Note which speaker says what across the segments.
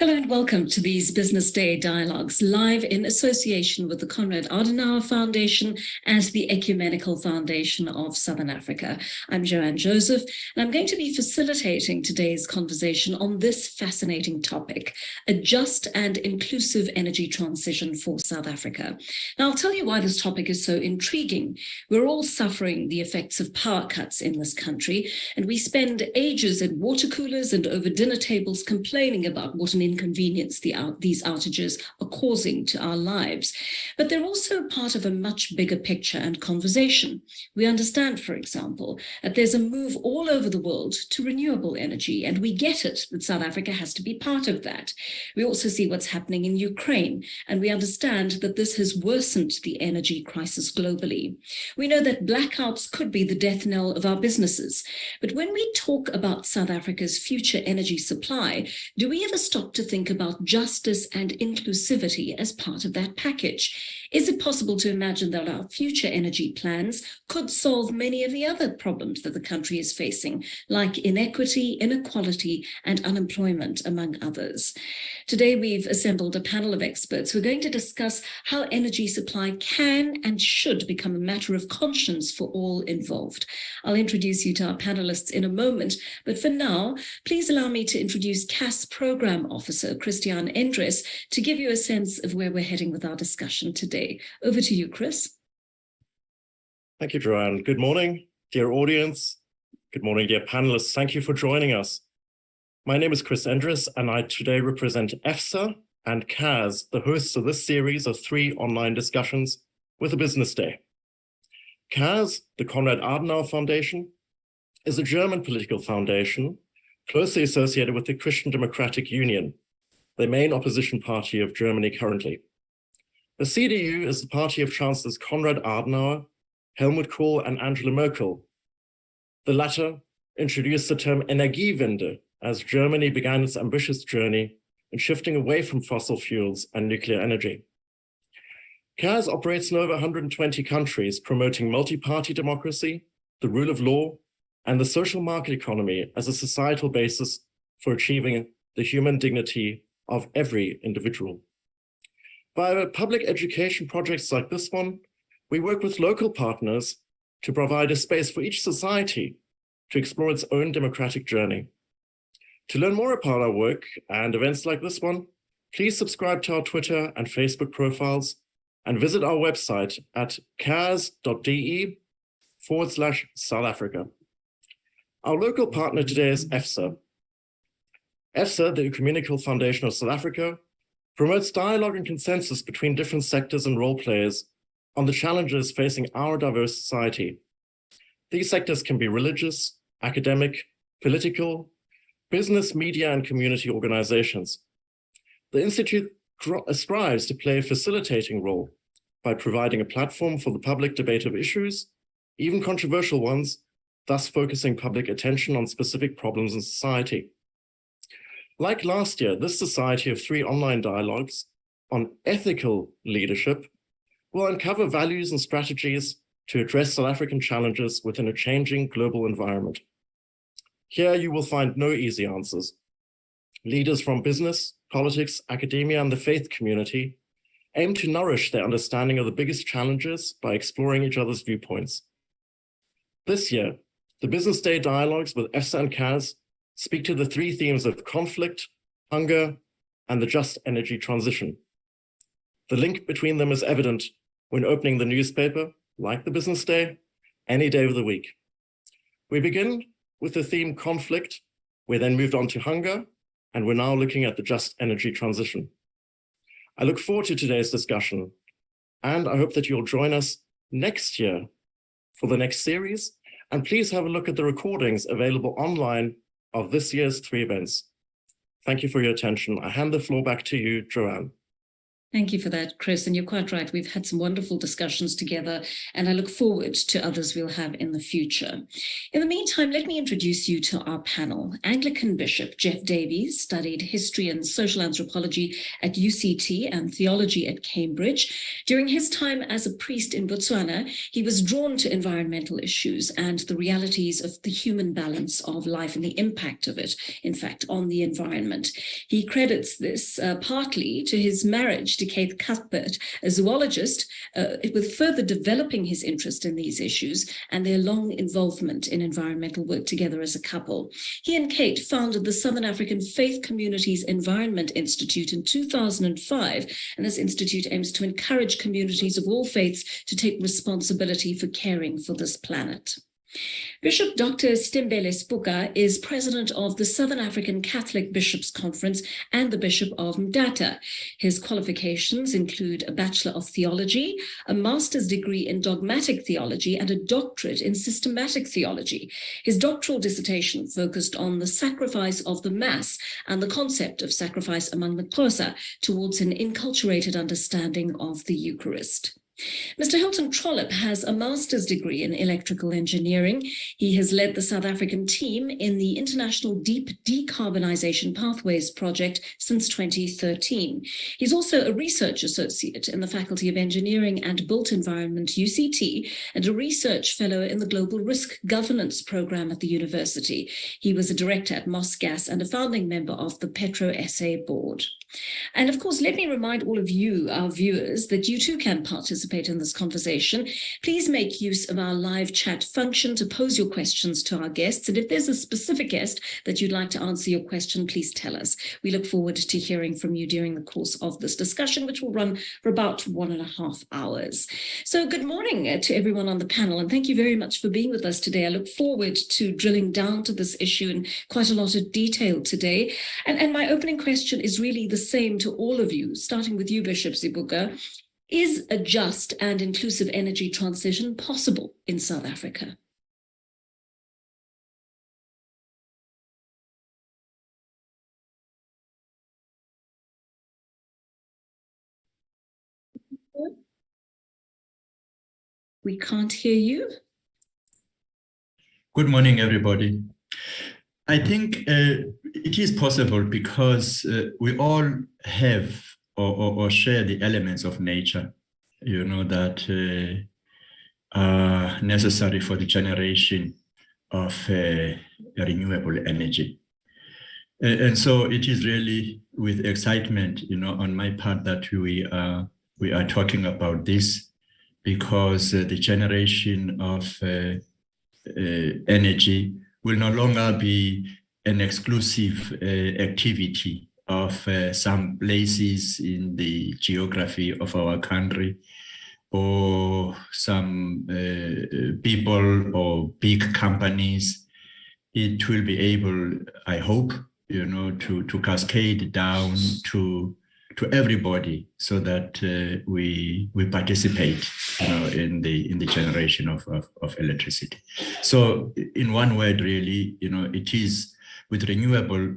Speaker 1: Hello and welcome to these Business Day Dialogues, live in association with the Konrad Adenauer Foundation and the Ecumenical Foundation of Southern Africa. I'm Joanne Joseph, and I'm going to be facilitating today's conversation on this fascinating topic, a just and inclusive energy transition for South Africa. Now, I'll tell you why this topic is so intriguing. We're all suffering the effects of power cuts in this country, and we spend ages at water coolers and over dinner tables complaining about what an inconvenience these outages are causing to our lives. But they're also part of a much bigger picture and conversation. We understand, for example, that there's a move all over the world to renewable energy, and we get it that South Africa has to be part of that. We also see what's happening in Ukraine, and we understand that this has worsened the energy crisis globally. We know that blackouts could be the death knell of our businesses. But when we talk about South Africa's future energy supply, do we ever stop to think about justice and inclusivity as part of that package? Is it possible to imagine that our future energy plans could solve many of the other problems that the country is facing, like inequity, inequality, and unemployment, among others? Today, we've assembled a panel of experts who are going to discuss how energy supply can and should become a matter of conscience for all involved. I'll introduce you to our panelists in a moment, but for now, please allow me to introduce CAS Program Officer Christian Endres to give you a sense of where we're heading with our discussion today. Over to you, Chris.
Speaker 2: Thank you, Joanne. Good morning, dear audience. Good morning, dear panelists. Thank you for joining us. My name is Chris Endres, and I today represent EFSA and CAS, the hosts of this series of 3 online discussions with a business day. CAS, the Konrad Adenauer Foundation, is a German political foundation closely associated with the Christian Democratic Union, the main opposition party of Germany currently. The CDU is the party of Chancellors Konrad Adenauer, Helmut Kohl, and Angela Merkel. The latter introduced the term Energiewende as Germany began its ambitious journey in shifting away from fossil fuels and nuclear energy. CAS operates in over 120 countries, promoting multi-party democracy, the rule of law, and the social market economy as a societal basis for achieving the human dignity of every individual. Via public education projects like this one, we work with local partners to provide a space for each society to explore its own democratic journey. To learn more about our work and events like this one, please subscribe to our Twitter and Facebook profiles and visit our website at cas.de/South Africa. Our local partner today is EFSA. EFSA, the Ecumenical Foundation of South Africa, promotes dialogue and consensus between different sectors and role players on the challenges facing our diverse society. These sectors can be religious, academic, political, business, media, and community organizations. The Institute strives to play a facilitating role by providing a platform for the public debate of issues, even controversial ones, thus focusing public attention on specific problems in society. Like last year, this society of 3 online dialogues on ethical leadership will uncover values and strategies to address South African challenges within a changing global environment. Here you will find no easy answers. Leaders from business, politics, academia, and the faith community aim to nourish their understanding of the biggest challenges by exploring each other's viewpoints. This year, the Business Day dialogues with EFSA and CAS speak to the 3 themes of conflict, hunger, and the just energy transition. The link between them is evident when opening the newspaper, like the Business Day, any day of the week. We begin with the theme conflict. We then moved on to hunger, and we're now looking at the just energy transition. I look forward to today's discussion, and I hope that you'll join us next year for the next series, and please have a look at the recordings available online of this year's 3 events. Thank you for your attention. I hand the floor back to you, Joanne.
Speaker 1: Thank you for that, Chris. And you're quite right. We've had some wonderful discussions together, and I look forward to others we'll have in the future. In the meantime, let me introduce you to our panel. Anglican Bishop Jeff Davies studied history and social anthropology at UCT and theology at Cambridge. During his time as a priest in Botswana, he was drawn to environmental issues and the realities of the human balance of life and the impact of it, in fact, on the environment. He credits this partly to his marriage to Kate Cuthbert, a zoologist, with further developing his interest in these issues and their long involvement in environmental work together as a couple. He and Kate founded the Southern African Faith Communities Environment Institute in 2005, and this institute aims to encourage communities of all faiths to take responsibility for caring for this planet. Bishop Dr. Stimbele Spuka is president of the Southern African Catholic Bishops' Conference and the Bishop of Mdata. His qualifications include a Bachelor of Theology, a master's degree in dogmatic theology, and a doctorate in systematic theology. His doctoral dissertation focused on the sacrifice of the Mass and the concept of sacrifice among the Xhosa towards an enculturated understanding of the Eucharist. Mr. Hilton Trollope has a master's degree in electrical engineering. He has led the South African team in the International Deep Decarbonisation Pathways project since 2013. He's also a research associate in the Faculty of Engineering and Built Environment, UCT, and a research fellow in the Global Risk Governance program at the university. He was a director at Mosgas and a founding member of the Petro SA board. And of course, let me remind all of you, our viewers, that you too can participate in this conversation. Please make use of our live chat function to pose your questions to our guests. And if there's a specific guest that you'd like to answer your question, please tell us. We look forward to hearing from you during the course of this discussion, which will run for about 1.5 hours. So good morning to everyone on the panel, and thank you very much for being with us today. I look forward to drilling down to this issue in quite a lot of detail today. And my opening question is really the same to all of you, starting with you, Bishop Spuka. Is a just and inclusive energy transition possible in South Africa? We can't hear you.
Speaker 3: Good morning, everybody. I think it is possible because we all have or share the elements of nature, you know, that are necessary for the generation of renewable energy. And so it is really with excitement, you know, on my part that we are talking about this, because the generation of energy will no longer be an exclusive activity of some places in the geography of our country, or some people or big companies. It will be able, I hope, you know, to cascade down to everybody, so that we participate, you know, in the generation of electricity. So in one word, really, you know, it is with renewable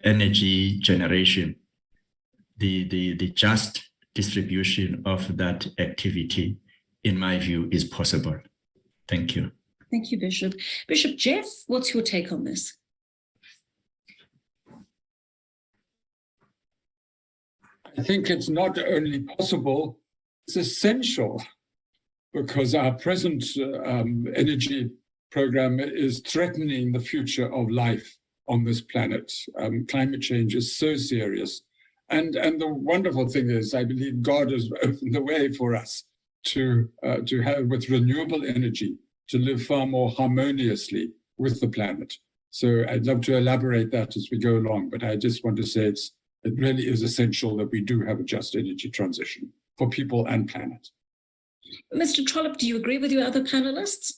Speaker 3: energy generation, the just distribution of that activity, in my view, is possible. Thank you.
Speaker 1: Thank you, Bishop. Bishop Jeff, what's your take on this?
Speaker 4: I think it's not only possible, it's essential, because our present energy program is threatening the future of life on this planet. Climate change is so serious. And the wonderful thing is, I believe God has opened the way for us to have, with renewable energy, to live far more harmoniously with the planet. So I'd love to elaborate that as we go along, but I just want to say it really is essential that we do have a just energy transition for people and planet.
Speaker 1: Mr. Trollope, do you agree with your other panelists?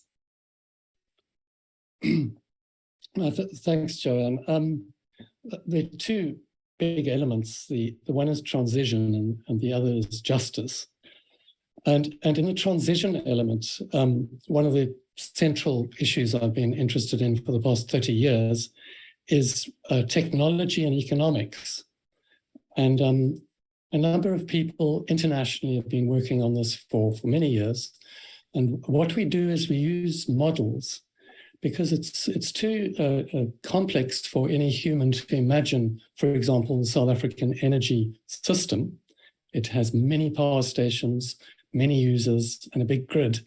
Speaker 5: Thanks, Joanne. There are two big elements. The one is transition and the other is justice. And in the transition element, one of the central issues I've been interested in for the past 30 years is technology and economics. And a number of people internationally have been working on this for many years. And what we do is we use models because it's too complex for any human to imagine, for example, the South African energy system. It has many power stations, many users, and a big grid.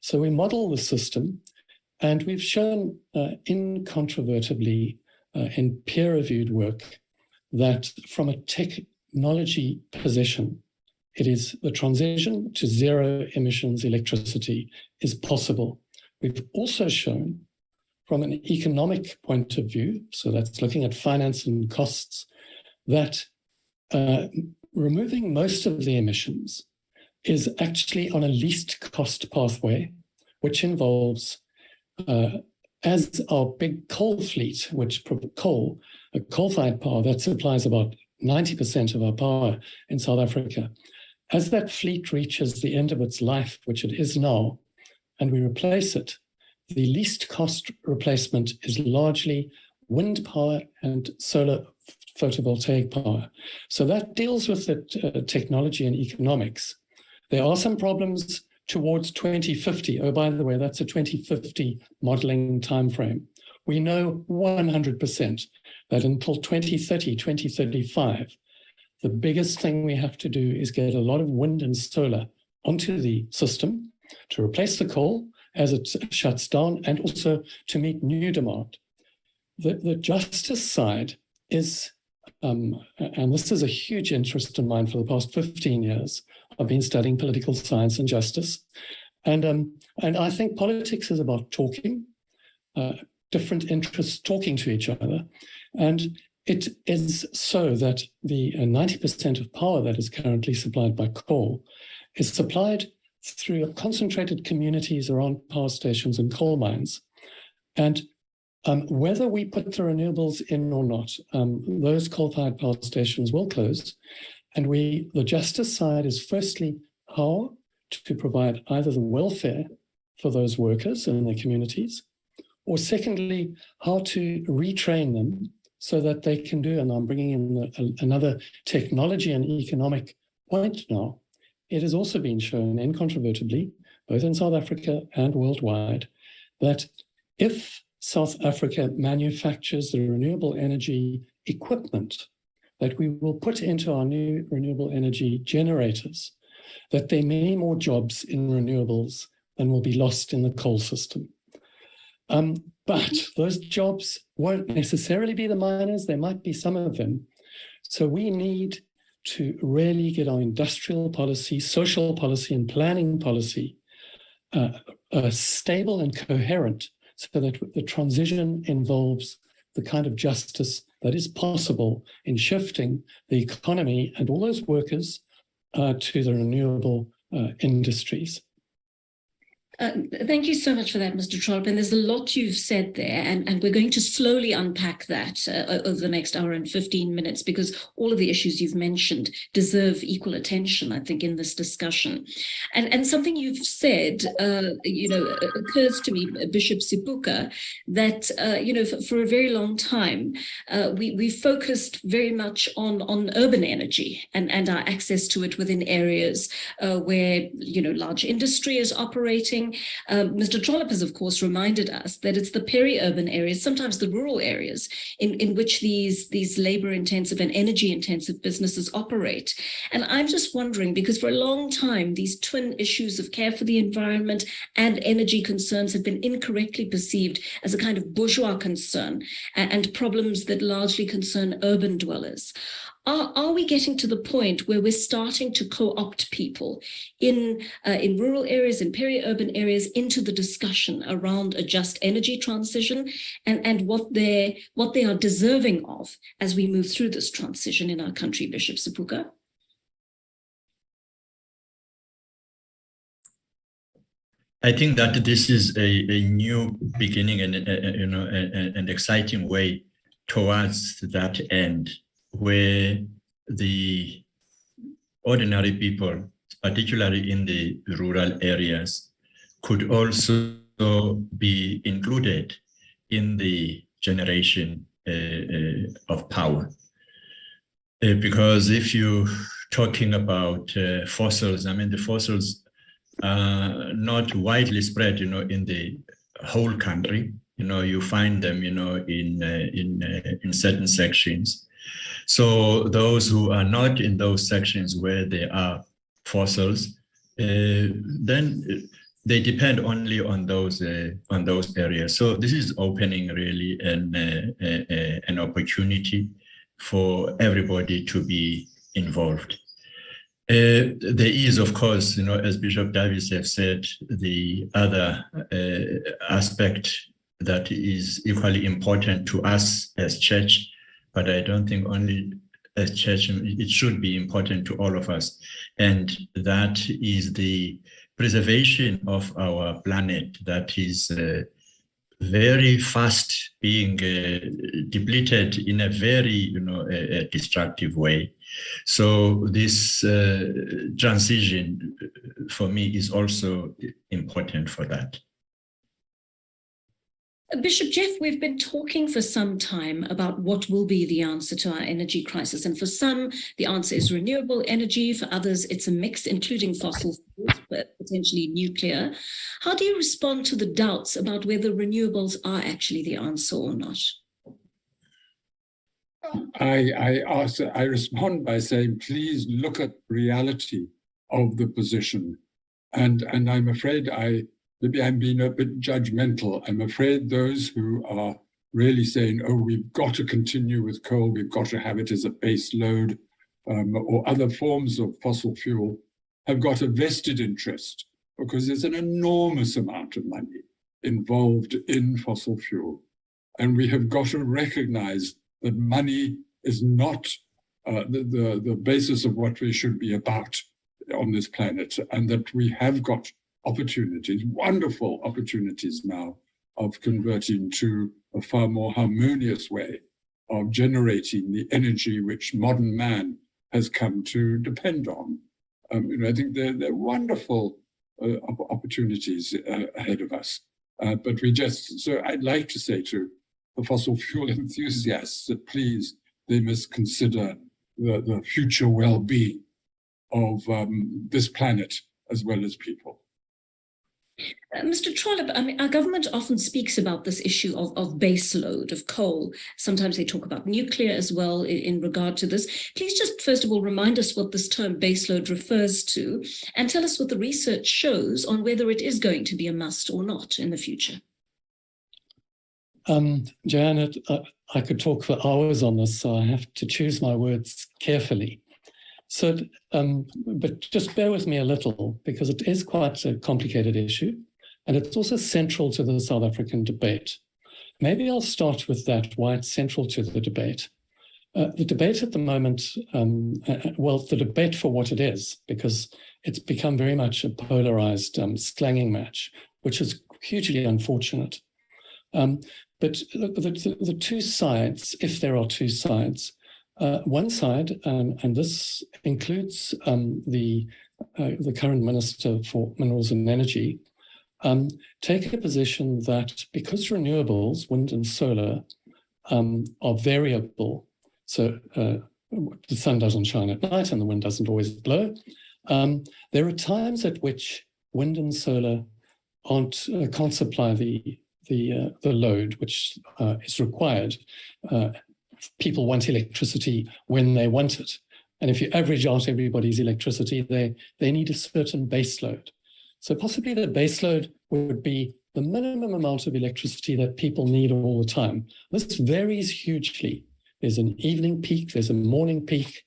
Speaker 5: So we model the system, and we've shown incontrovertibly in peer-reviewed work that from a technology position, it is the transition to zero emissions electricity is possible. We've also shown from an economic point of view, so that's looking at finance and costs, that removing most of the emissions is actually on a least cost pathway, which involves, as our big coal fleet, which coal-fired power that supplies about 90% of our power in South Africa, as that fleet reaches the end of its life, which it is now, and we replace it, the least cost replacement is largely wind power and solar photovoltaic power. So that deals with the technology and economics. There are some problems towards 2050. Oh, by the way, that's a 2050 modeling timeframe. We know 100% that until 2030, 2035, the biggest thing we have to do is get a lot of wind and solar onto the system to replace the coal as it shuts down and also to meet new demand. The justice side is, and this is a huge interest in mine for the past 15 years. I've been studying political science and justice. And I think politics is about talking, different interests talking to each other. And it is so that the 90% of power that is currently supplied by coal is supplied through concentrated communities around power stations and coal mines. And whether we put the renewables in or not, those coal-fired power stations will close. And the justice side is firstly how to provide either the welfare for those workers and their communities, or secondly, how to retrain them so that they can do, and I'm bringing in another technology and economic point now. It has also been shown incontrovertibly, both in South Africa and worldwide, that if South Africa manufactures the renewable energy equipment that we will put into our new renewable energy generators, that there are many more jobs in renewables than will be lost in the coal system. But those jobs won't necessarily be the miners. There might be some of them. So we need to really get our industrial policy, social policy, and planning policy stable and coherent so that the transition involves the kind of justice that is possible in shifting the economy and all those workers to the renewable industries.
Speaker 1: Thank you so much for that, Mr. Trollip. And there's a lot you've said there, and we're going to slowly unpack that over the next hour and 15 minutes, because all of the issues you've mentioned deserve equal attention, I think, in this discussion. And something you've said, occurs to me, Bishop Sipuka, that, for a very long time, we focused very much on urban energy and our access to it within areas where, large industry is operating. Mr. Trollip has, of course, reminded us that it's the peri-urban areas, sometimes the rural areas, in which these labor-intensive and energy-intensive businesses operate. And I'm just wondering, because for a long time, these twin issues of care for the environment and energy concerns have been incorrectly perceived as a kind of bourgeois concern and problems that largely concern urban dwellers. Are we getting to the point where we're starting to co-opt people in rural areas, in peri-urban areas, into the discussion around a just energy transition and what they are deserving of as we move through this transition in our country, Bishop Sipuka?
Speaker 3: I think that this is a new beginning and an exciting way towards that end, where the ordinary people, particularly in the rural areas, could also be included in the generation of power. Because if you talking about fossils. I mean, the fossils are not widely spread, in the whole country. You find them, in certain sections. So those who are not in those sections where there are fossils, then they depend only on those areas. So this is opening really an opportunity for everybody to be involved. There is, of course, as Bishop Davis have said, the other aspect that is equally important to us as church, but I don't think only as church, it should be important to all of us. And that is the preservation of our planet that is very fast being depleted in a very, destructive way. So this transition for me is also important for that.
Speaker 1: Bishop Jeff, we've been talking for some time about what will be the answer to our energy crisis. And for some, the answer is renewable energy. For others, it's a mix, including fossil fuels, but potentially nuclear. How do you respond to the doubts about whether renewables are actually the answer or not?
Speaker 4: I respond by saying, please look at reality of the position. And I'm afraid maybe I'm being a bit judgmental. I'm afraid those who are really saying, oh, we've got to continue with coal, we've got to have it as a base load, or other forms of fossil fuel, have got a vested interest, because there's an enormous amount of money involved in fossil fuel. And we have got to recognize that money is not the basis of what we should be about on this planet, and that we have got opportunities, wonderful opportunities now, of converting to a far more harmonious way of generating the energy which modern man has come to depend on. I think they're wonderful opportunities ahead of us. But so I'd like to say to the fossil fuel enthusiasts that please, they must consider the future well-being of this planet as well as people.
Speaker 1: Mr. Trollip, I mean, our government often speaks about this issue of base load of coal. Sometimes they talk about nuclear as well in regard to this. Please just, first of all, remind us what this term base load refers to, and tell us what the research shows on whether it is going to be a must or not in the future.
Speaker 5: Joanne, I could talk for hours on this, so I have to choose my words carefully. So, but just bear with me a little, because it is quite a complicated issue, and it's also central to the South African debate. Maybe I'll start with that, why it's central to the debate. The debate at the moment, the debate for what it is, because it's become very much a polarized slanging match, which is hugely unfortunate. But the two sides, if there are two sides, one side, and this includes the current Minister for Minerals and Energy, take a position that because renewables, wind and solar, are variable, so the sun doesn't shine at night and the wind doesn't always blow, there are times at which wind and solar can't supply the load which is required. People want electricity when they want it. And if you average out everybody's electricity, they need a certain base load. So possibly the base load would be the minimum amount of electricity that people need all the time. This varies hugely. There's an evening peak, there's a morning peak.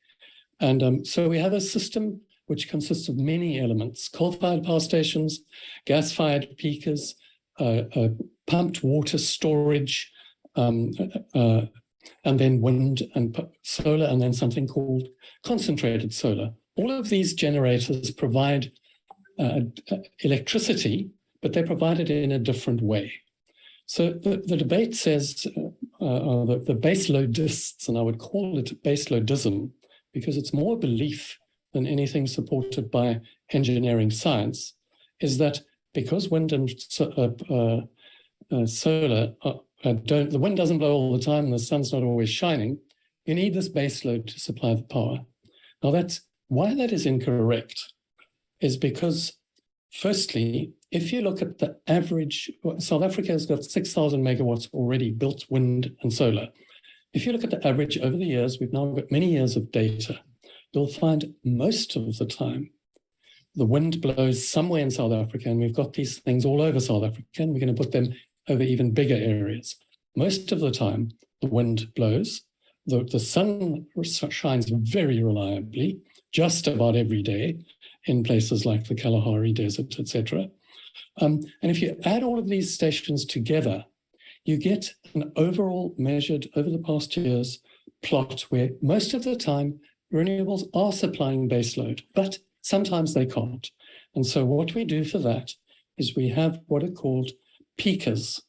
Speaker 5: And so we have a system which consists of many elements: coal-fired power stations, gas-fired peakers, pumped water storage, and then wind and solar, and then something called concentrated solar. All of these generators provide electricity, but they provide it in a different way. So the debate says, the baseloadists, and I would call it baseloadism, because it's more belief than anything supported by engineering science, is that because wind and solar the wind doesn't blow all the time and the sun's not always shining, you need this base load to supply the power. Now that's why that is incorrect is because, firstly, if you look at the average, South Africa has got 6,000 megawatts already built, wind and solar. If you look at the average over the years, we've now got many years of data, you'll find most of the time the wind blows somewhere in South Africa, and we've got these things all over South Africa, and we're going to put them over even bigger areas. Most of the time, the wind blows, the sun shines very reliably, just about every day, in places like the Kalahari Desert, etc. And if you add all of these stations together, you get an overall measured over the past years plot where most of the time renewables are supplying baseload, but sometimes they can't. And so what we do for that is we have what are called peakers.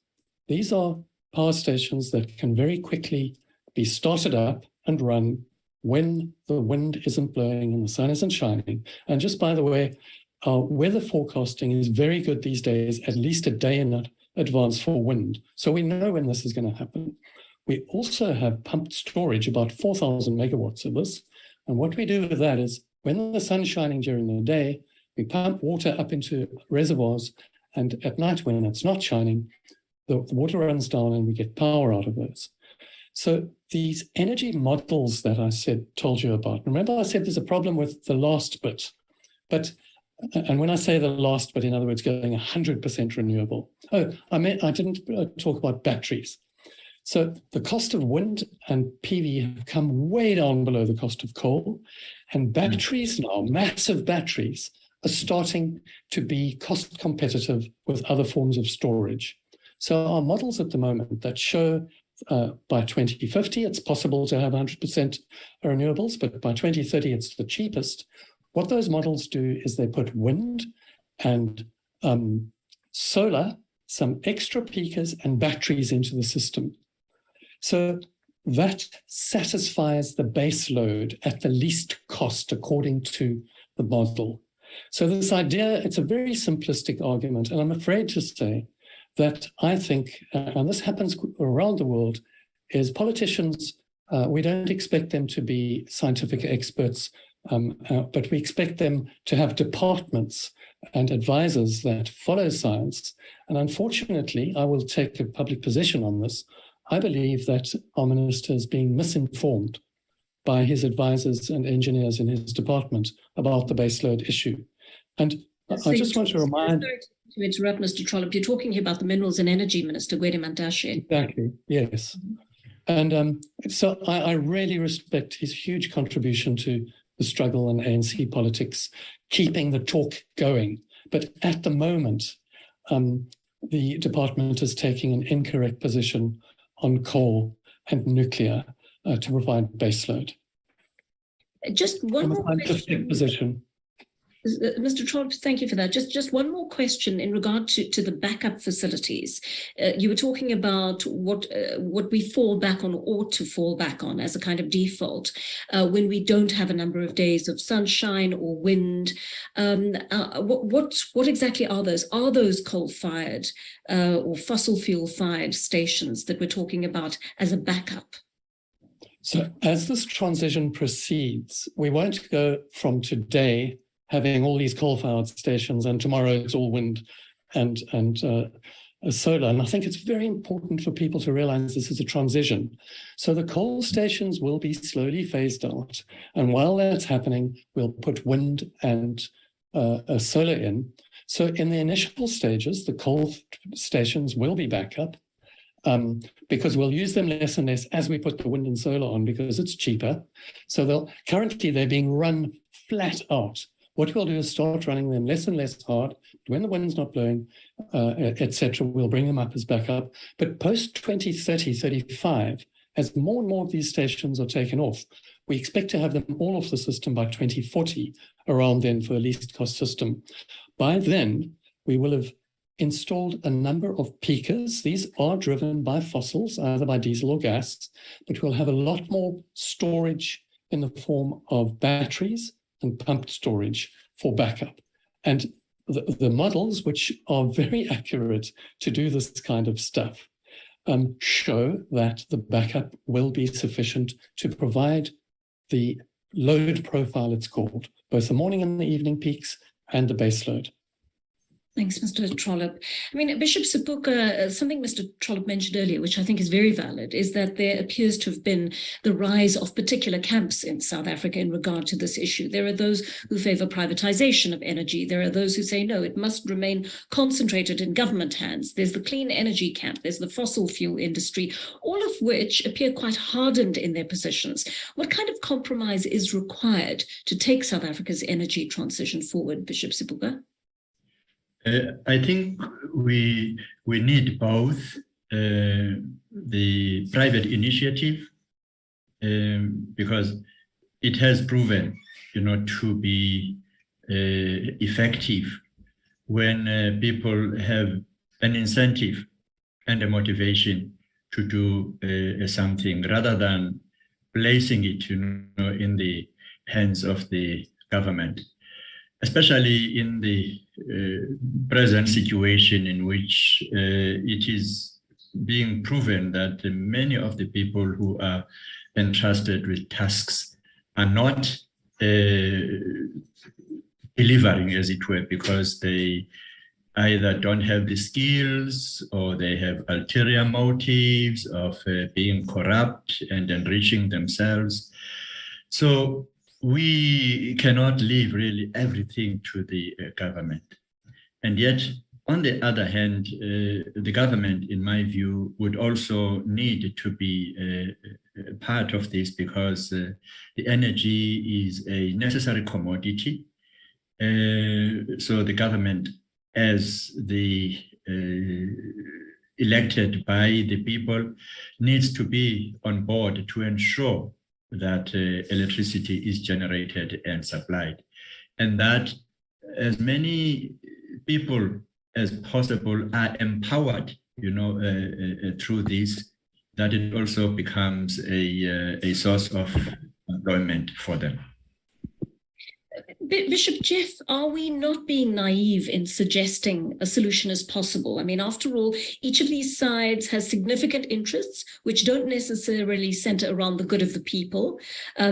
Speaker 5: These are power stations that can very quickly be started up and run when the wind isn't blowing and the sun isn't shining. And just by the way, our weather forecasting is very good these days, at least a day in advance for wind. So we know when this is going to happen. We also have pumped storage, about 4,000 megawatts of this. And what we do with that is when the sun's shining during the day, we pump water up into reservoirs. And at night when it's not shining, the water runs down and we get power out of those. So these energy models that I told you about, remember I said there's a problem with the last bit, and when I say the last bit, in other words, going 100% renewable. Oh, I didn't talk about batteries. So the cost of wind and PV have come way down below the cost of coal, and batteries now, massive batteries, are starting to be cost competitive with other forms of storage. So our models at the moment that show by 2050, it's possible to have 100% renewables, but by 2030, it's the cheapest. What those models do is they put wind and solar, some extra peakers and batteries into the system. So that satisfies the base load at the least cost according to the model. So this idea, it's a very simplistic argument, and I'm afraid to say that I think, and this happens around the world, is politicians, we don't expect them to be scientific experts, but we expect them to have departments and advisors that follow science. And unfortunately, I will take a public position on this. I believe that our minister is being misinformed by his advisors and engineers in his department about the baseload issue. And so I just want to remind...
Speaker 1: To interrupt, Mr. Trollope, you're talking here about the Minerals and Energy Minister, Gwede Mantashe.
Speaker 5: Exactly, yes. And so I really respect his huge contribution to the struggle in ANC politics, keeping the talk going. But at the moment, the department is taking an incorrect position on coal and nuclear to provide baseload.
Speaker 1: Just one more question.
Speaker 5: Position.
Speaker 1: Mr. Trollope, thank you for that. Just one more question in regard to the backup facilities. You were talking about what we fall back on or ought to fall back on as a kind of default when we don't have a number of days of sunshine or wind. What exactly are those? Are those coal-fired or fossil fuel-fired stations that we're talking about as a backup?
Speaker 5: So as this transition proceeds, we won't go from today having all these coal-fired stations, and tomorrow it's all wind and solar. And I think it's very important for people to realize this is a transition. So the coal stations will be slowly phased out. And while that's happening, we'll put wind and solar in. So in the initial stages, the coal stations will be backup because we'll use them less and less as we put the wind and solar on because it's cheaper. So currently they're being run flat out. What we'll do is start running them less and less hard. When the wind's not blowing, etc., we'll bring them up as backup. But post 2030, 35, as more and more of these stations are taken off, we expect to have them all off the system by 2040, around then for a least cost system. By then, we will have installed a number of peakers. These are driven by fossils, either by diesel or gas, but we'll have a lot more storage in the form of batteries and pumped storage for backup. And the models, which are very accurate to do this kind of stuff, show that the backup will be sufficient to provide the load profile, it's called, both the morning and the evening peaks and the base load.
Speaker 1: Thanks, Mr. Trollope. I mean, Bishop Sepuka, something Mr. Trollope mentioned earlier, which I think is very valid, is that there appears to have been the rise of particular camps in South Africa in regard to this issue. There are those who favor privatization of energy. There are those who say, no, it must remain concentrated in government hands. There's the clean energy camp. There's the fossil fuel industry, all of which appear quite hardened in their positions. What kind of compromise is required to take South Africa's energy transition forward, Bishop Sepuka?
Speaker 3: I think we need both the private initiative because it has proven, to be effective when people have an incentive and a motivation to do something rather than placing it, in the hands of the government, especially in the present situation in which it is being proven that many of the people who are entrusted with tasks are not delivering, as it were, because they either don't have the skills or they have ulterior motives of being corrupt and enriching themselves. So we cannot leave really everything to the government. And yet, on the other hand, the government, in my view, would also need to be part of this because the energy is a necessary commodity. So the government, as the elected by the people, needs to be on board to ensure that electricity is generated and supplied, and that as many people as possible are empowered, through this, that it also becomes a source of employment for them.
Speaker 1: Bishop Jeff, are we not being naive in suggesting a solution is possible? I mean, after all, each of these sides has significant interests which don't necessarily center around the good of the people.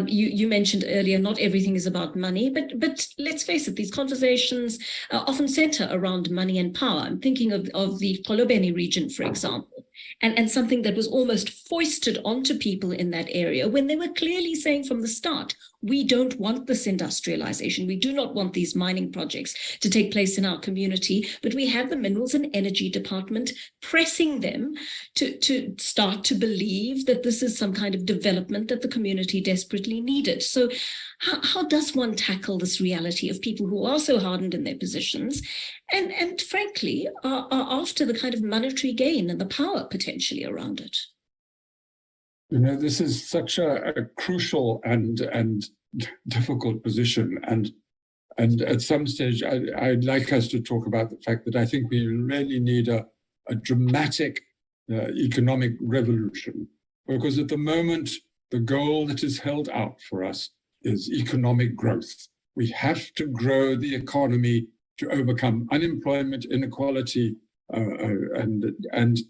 Speaker 1: You mentioned earlier, not everything is about money, but let's face it, these conversations often center around money and power. I'm thinking of the Broadening region, for example. And something that was almost foisted onto people in that area when they were clearly saying from the start, we don't want this industrialization. We do not want these mining projects to take place in our community, but we have the Minerals and Energy Department pressing them to start to believe that this is some kind of development that the community desperately needed. So how does one tackle this reality of people who are so hardened in their positions and frankly are after the kind of monetary gain and the power potentially around it?
Speaker 4: This is such a crucial and difficult position. And at some stage, I'd like us to talk about the fact that I think we really need a dramatic economic revolution, because at the moment, the goal that is held out for us is economic growth. We have to grow the economy to overcome unemployment, inequality, and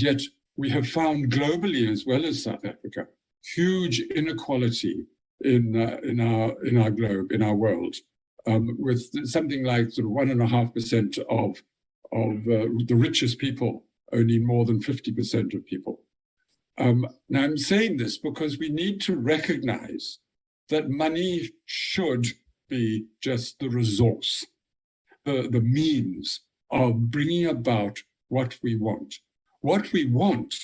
Speaker 4: yet we have found globally as well as South Africa huge inequality in our globe, in our world, with something like sort of 1.5% of the richest people owning more than 50% of people. Now I'm saying this because we need to recognize that money should be just the resource, the means of bringing about what we want. What we want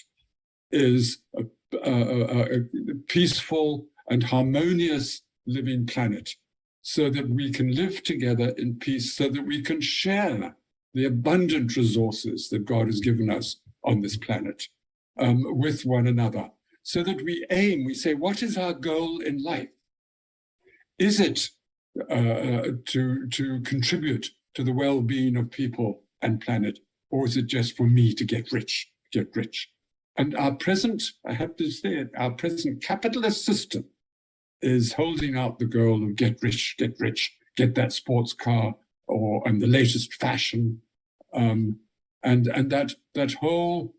Speaker 4: is a peaceful and harmonious living planet so that we can live together in peace, so that we can share the abundant resources that God has given us on this planet with one another, so that we say, what is our goal in life? Is it to contribute to the well-being of people and planet, or is it just for me to get rich? And our present, I have to say it, our present capitalist system is holding out the goal of get rich, get that sports car and the latest fashion, and that whole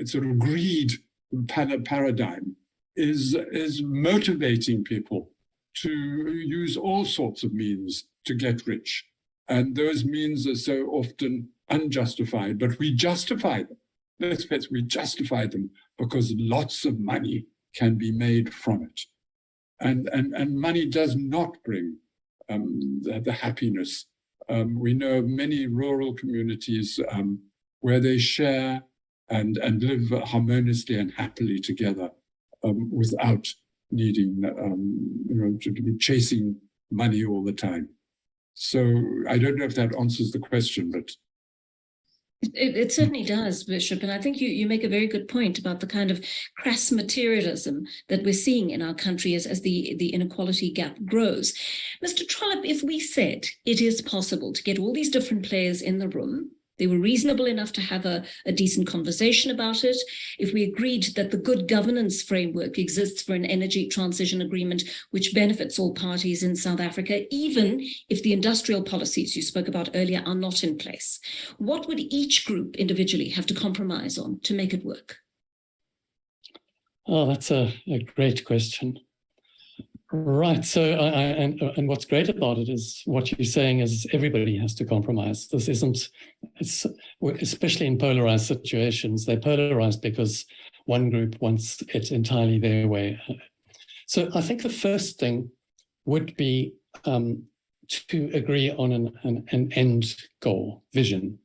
Speaker 4: sort of greed paradigm is motivating people to use all sorts of means to get rich. And those means are so often unjustified, but we justify them. Let's face it, we justify them because lots of money can be made from it. And money does not bring the happiness. We know of many rural communities where they share and live harmoniously and happily together without needing to be chasing money all the time. So I don't know if that answers the question, but
Speaker 1: it certainly does, Bishop. And I think you make a very good point about the kind of crass materialism that we're seeing in our country as the inequality gap grows. Mr. Trollope, if we said it is possible to get all these different players in the room, they were reasonable enough to have a decent conversation about it, if we agreed that the good governance framework exists for an energy transition agreement which benefits all parties in South Africa, even if the industrial policies you spoke about earlier are not in place, what would each group individually have to compromise on to make it work?
Speaker 5: Oh, that's a great question. Right. So, and what's great about it is what you're saying is everybody has to compromise. This isn't, especially in polarized situations, they're polarized because one group wants it entirely their way. So I think the first thing would be to agree on an end goal, vision.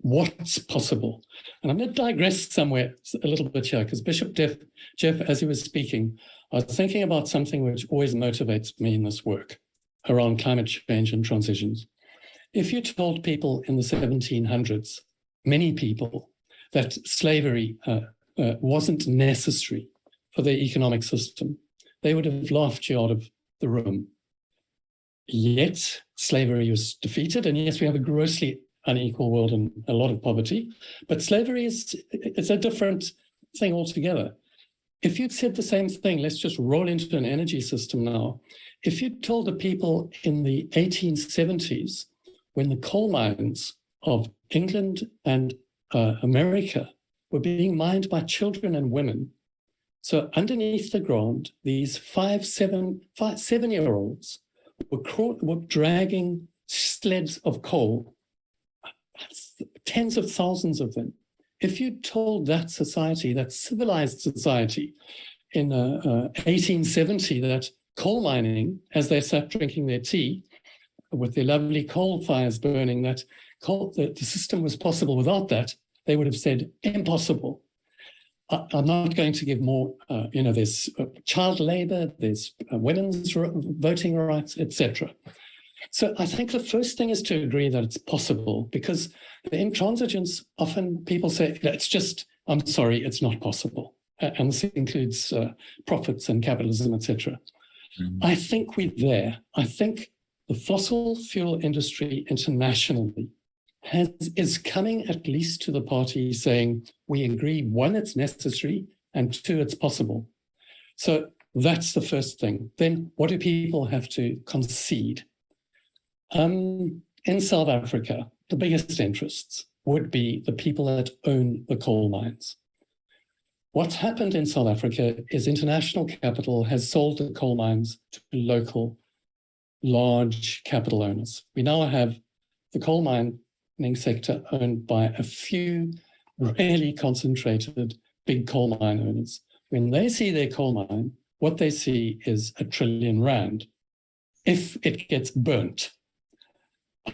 Speaker 5: What's possible? And I'm going to digress somewhere a little bit here, because Bishop Jeff, as he was speaking, I was thinking about something which always motivates me in this work around climate change and transitions. If you told people in the 1700s, many people, that slavery wasn't necessary for their economic system, they would have laughed you out of the room. Yet slavery was defeated, and yes, we have a grossly unequal world and a lot of poverty, but slavery is a different thing altogether. If you'd said the same thing, let's just roll into an energy system now. If you told the people in the 1870s, when the coal mines of England and America were being mined by children and women, so underneath the ground, these 7-year-olds were dragging sleds of coal, tens of thousands of them. If you told that society, that civilized society in 1870, that coal mining, as they sat drinking their tea with their lovely coal fires burning, that the system was possible without that, they would have said, impossible. I'm not going to give more, there's child labor, there's women's voting rights, etc. So I think the first thing is to agree that it's possible, because the intransigence, often people say, it's just, I'm sorry, it's not possible. And this includes profits and capitalism, etc. Mm-hmm. I think we're there. I think the fossil fuel industry internationally is coming at least to the party saying, we agree, one, it's necessary, and two, it's possible. So that's the first thing. Then what do people have to concede? In South Africa, the biggest interests would be the people that own the coal mines. What's happened in South Africa is international capital has sold the coal mines to local, large capital owners. We now have the coal mining sector owned by a few really concentrated big coal mine owners. When they see their coal mine, what they see is R1 trillion if it gets burnt.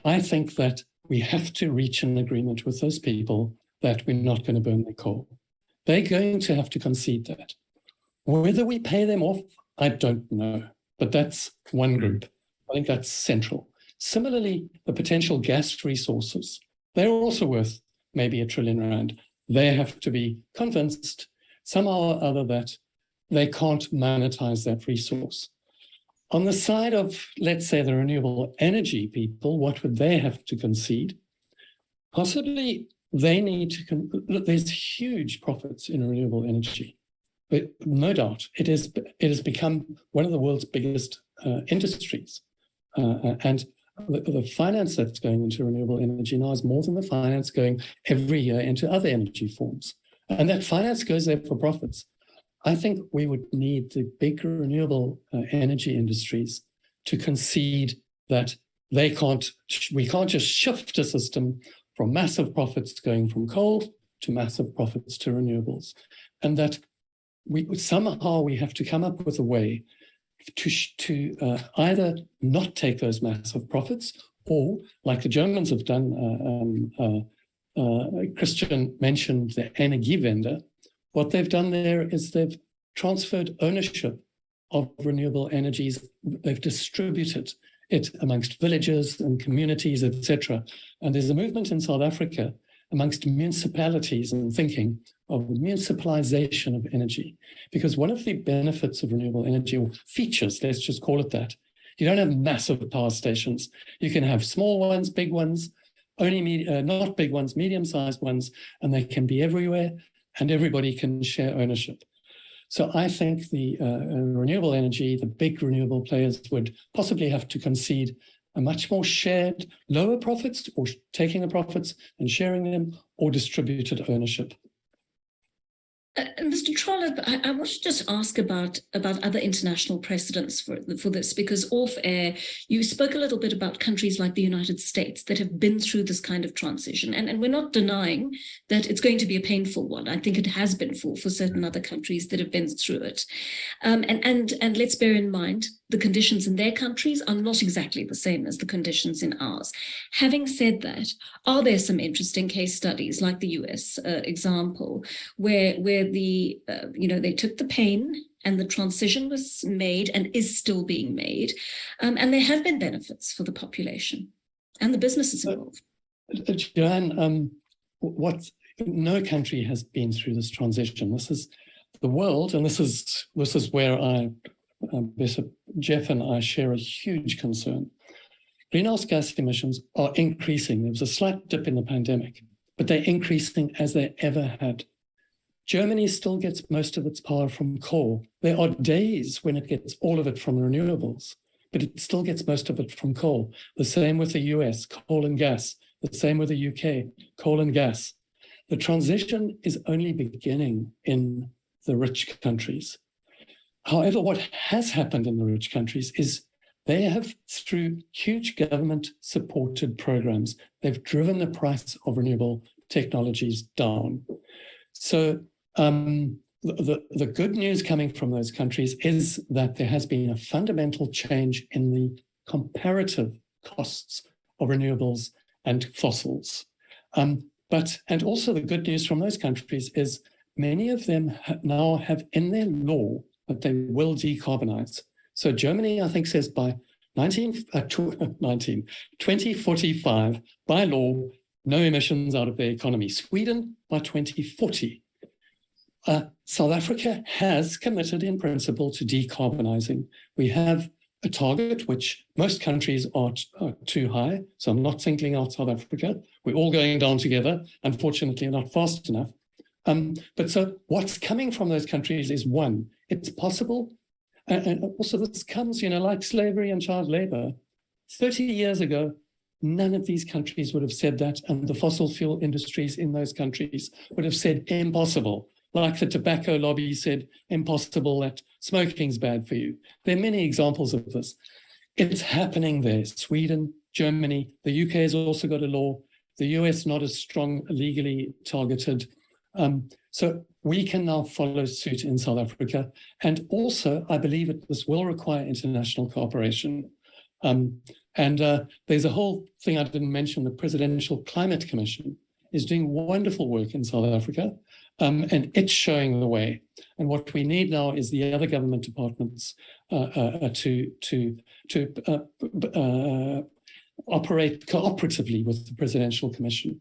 Speaker 5: I think that we have to reach an agreement with those people that we're not going to burn their coal. They're going to have to concede that. Whether we pay them off, I don't know, but that's one group. I think that's central. Similarly, the potential gas resources, they're also worth maybe R1 trillion. They have to be convinced somehow or other that they can't monetize that resource. On the side of, let's say, the renewable energy people, what would they have to concede? Possibly they need to, look, there's huge profits in renewable energy, but no doubt it has become one of the world's biggest industries. And the finance that's going into renewable energy now is more than the finance going every year into other energy forms. And that finance goes there for profits. I think we would need the big renewable energy industries to concede that we can't just shift a system from massive profits going from coal to massive profits to renewables, and that somehow we have to come up with a way to either not take those massive profits, or like the Germans have done. Christian mentioned the Energiewende. What they've done there is they've transferred ownership of renewable energies. They've distributed it amongst villages and communities, etc. And there's a movement in South Africa amongst municipalities and thinking of municipalization of energy. Because one of the benefits of renewable energy, or features, let's just call it that, you don't have massive power stations. You can have small ones, big ones, not big ones, medium-sized ones, and they can be everywhere, and everybody can share ownership. So I think the renewable energy, the big renewable players would possibly have to concede a much more shared, lower profits, or taking the profits and sharing them, or distributed ownership.
Speaker 1: Mr. Trollip, I want to just ask about other international precedents for this, because off air, you spoke a little bit about countries like the United States that have been through this kind of transition. And we're not denying that it's going to be a painful one. I think it has been for certain other countries that have been through it. And let's bear in mind, the conditions in their countries are not exactly the same as the conditions in ours. Having said that, are there some interesting case studies like the US example, where the they took the pain and the transition was made and is still being made, and there have been benefits for the population and the businesses involved?
Speaker 5: Joanne, no country has been through this transition. This is the world, and this is where Bishop Jeff and I share a huge concern. Greenhouse gas emissions are increasing. There was a slight dip in the pandemic, but they're increasing as they ever had. Germany still gets most of its power from coal. There are days when it gets all of it from renewables, but it still gets most of it from coal. The same with the US, coal and gas. The same with the UK, coal and gas. The transition is only beginning in the rich countries. However, what has happened in the rich countries is they have, through huge government-supported programs, they've driven the price of renewable technologies down. So the good news coming from those countries is that there has been a fundamental change in the comparative costs of renewables and fossils. And also the good news from those countries is many of them now have in their law that they will decarbonize. So Germany, I think, says by 2045, by law, no emissions out of their economy. Sweden, by 2040. South Africa has committed in principle to decarbonizing. We have a target which most countries are too high. So I'm not singling out South Africa. We're all going down together. Unfortunately, not fast enough. But so what's coming from those countries is, one, it's possible. And also this comes, like slavery and child labor. 30 years ago, none of these countries would have said that. And the fossil fuel industries in those countries would have said impossible. Like the tobacco lobby said, impossible, that smoking's bad for you. There are many examples of this. It's happening there. Sweden, Germany, the UK has also got a law. The US not as strong, legally targeted. So we can now follow suit in South Africa. And also, I believe that this will require international cooperation. There's a whole thing I didn't mention. The Presidential Climate Commission is doing wonderful work in South Africa, and it's showing the way. And what we need now is the other government departments to operate cooperatively with the Presidential Commission.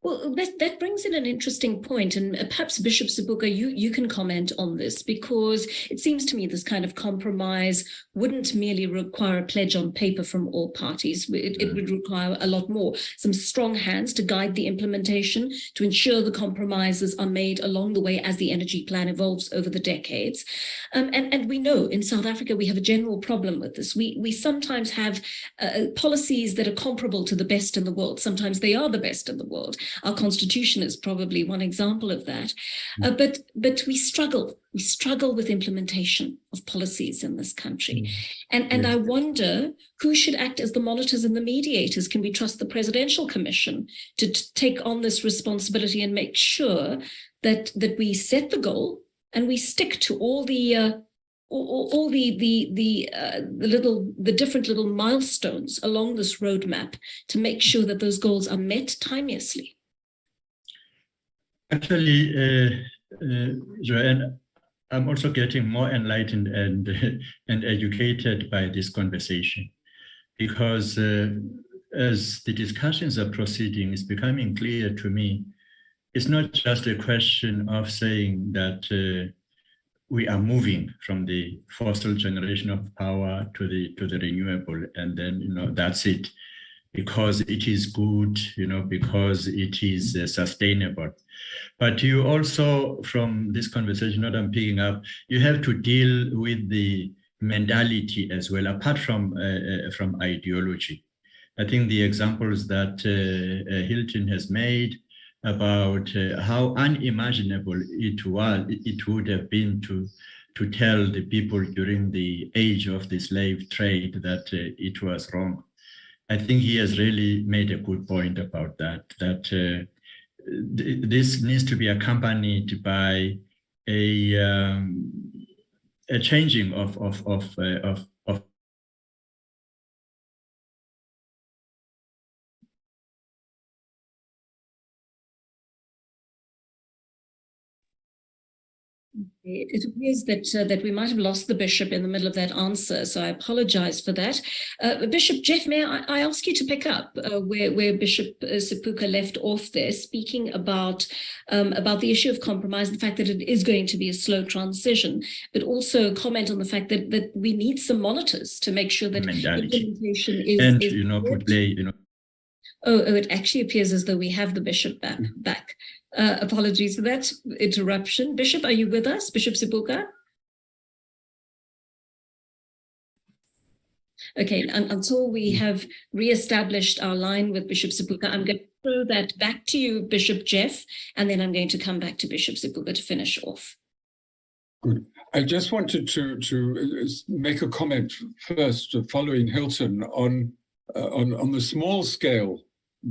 Speaker 1: Well, that brings in an interesting point, and perhaps Bishop Sobukwe, you can comment on this, because it seems to me this kind of compromise wouldn't merely require a pledge on paper from all parties. It would require a lot more, some strong hands to guide the implementation, to ensure the compromises are made along the way as the energy plan evolves over the decades. And we know in South Africa we have a general problem with this. We sometimes have policies that are comparable to the best in the world. Sometimes they are the best in the world. Our constitution is probably one example of that. But we struggle with implementation of policies in this country. And I wonder who should act as the monitors and the mediators. Can we trust the Presidential Commission to take on this responsibility and make sure that we set the goal and we stick to all the different little milestones along this roadmap to make sure that those goals are met timelessly?
Speaker 3: Actually, Joanne, I'm also getting more enlightened and educated by this conversation, because as the discussions are proceeding, it's becoming clear to me, it's not just a question of saying that we are moving from the fossil generation of power to the renewable, and then that's it, because it is good, because it is sustainable. But you also, from this conversation that I'm picking up, you have to deal with the mentality as well, apart from ideology. I think the examples that Hilton has made about how unimaginable it would have been to tell the people during the age of the slave trade that it was wrong. I think he has really made a good point about that this needs to be accompanied by a changing of
Speaker 1: It appears that we might have lost the Bishop in the middle of that answer, so I apologize for that. Bishop Jeff, may I ask you to pick up where Bishop Sipuka left off there, speaking about the issue of compromise, the fact that it is going to be a slow transition, but also comment on the fact that we need some monitors to make sure that implementation is... And,
Speaker 3: could play,
Speaker 1: Oh, it actually appears as though we have the Bishop back. Apologies for that interruption. Bishop, are you with us? Bishop Sipuka? Okay, until we have reestablished our line with Bishop Sipuka, I'm going to throw that back to you, Bishop Jeff, and then I'm going to come back to Bishop Sipuka to finish off.
Speaker 4: Good. I just wanted to make a comment first, following Hilton, on the small scale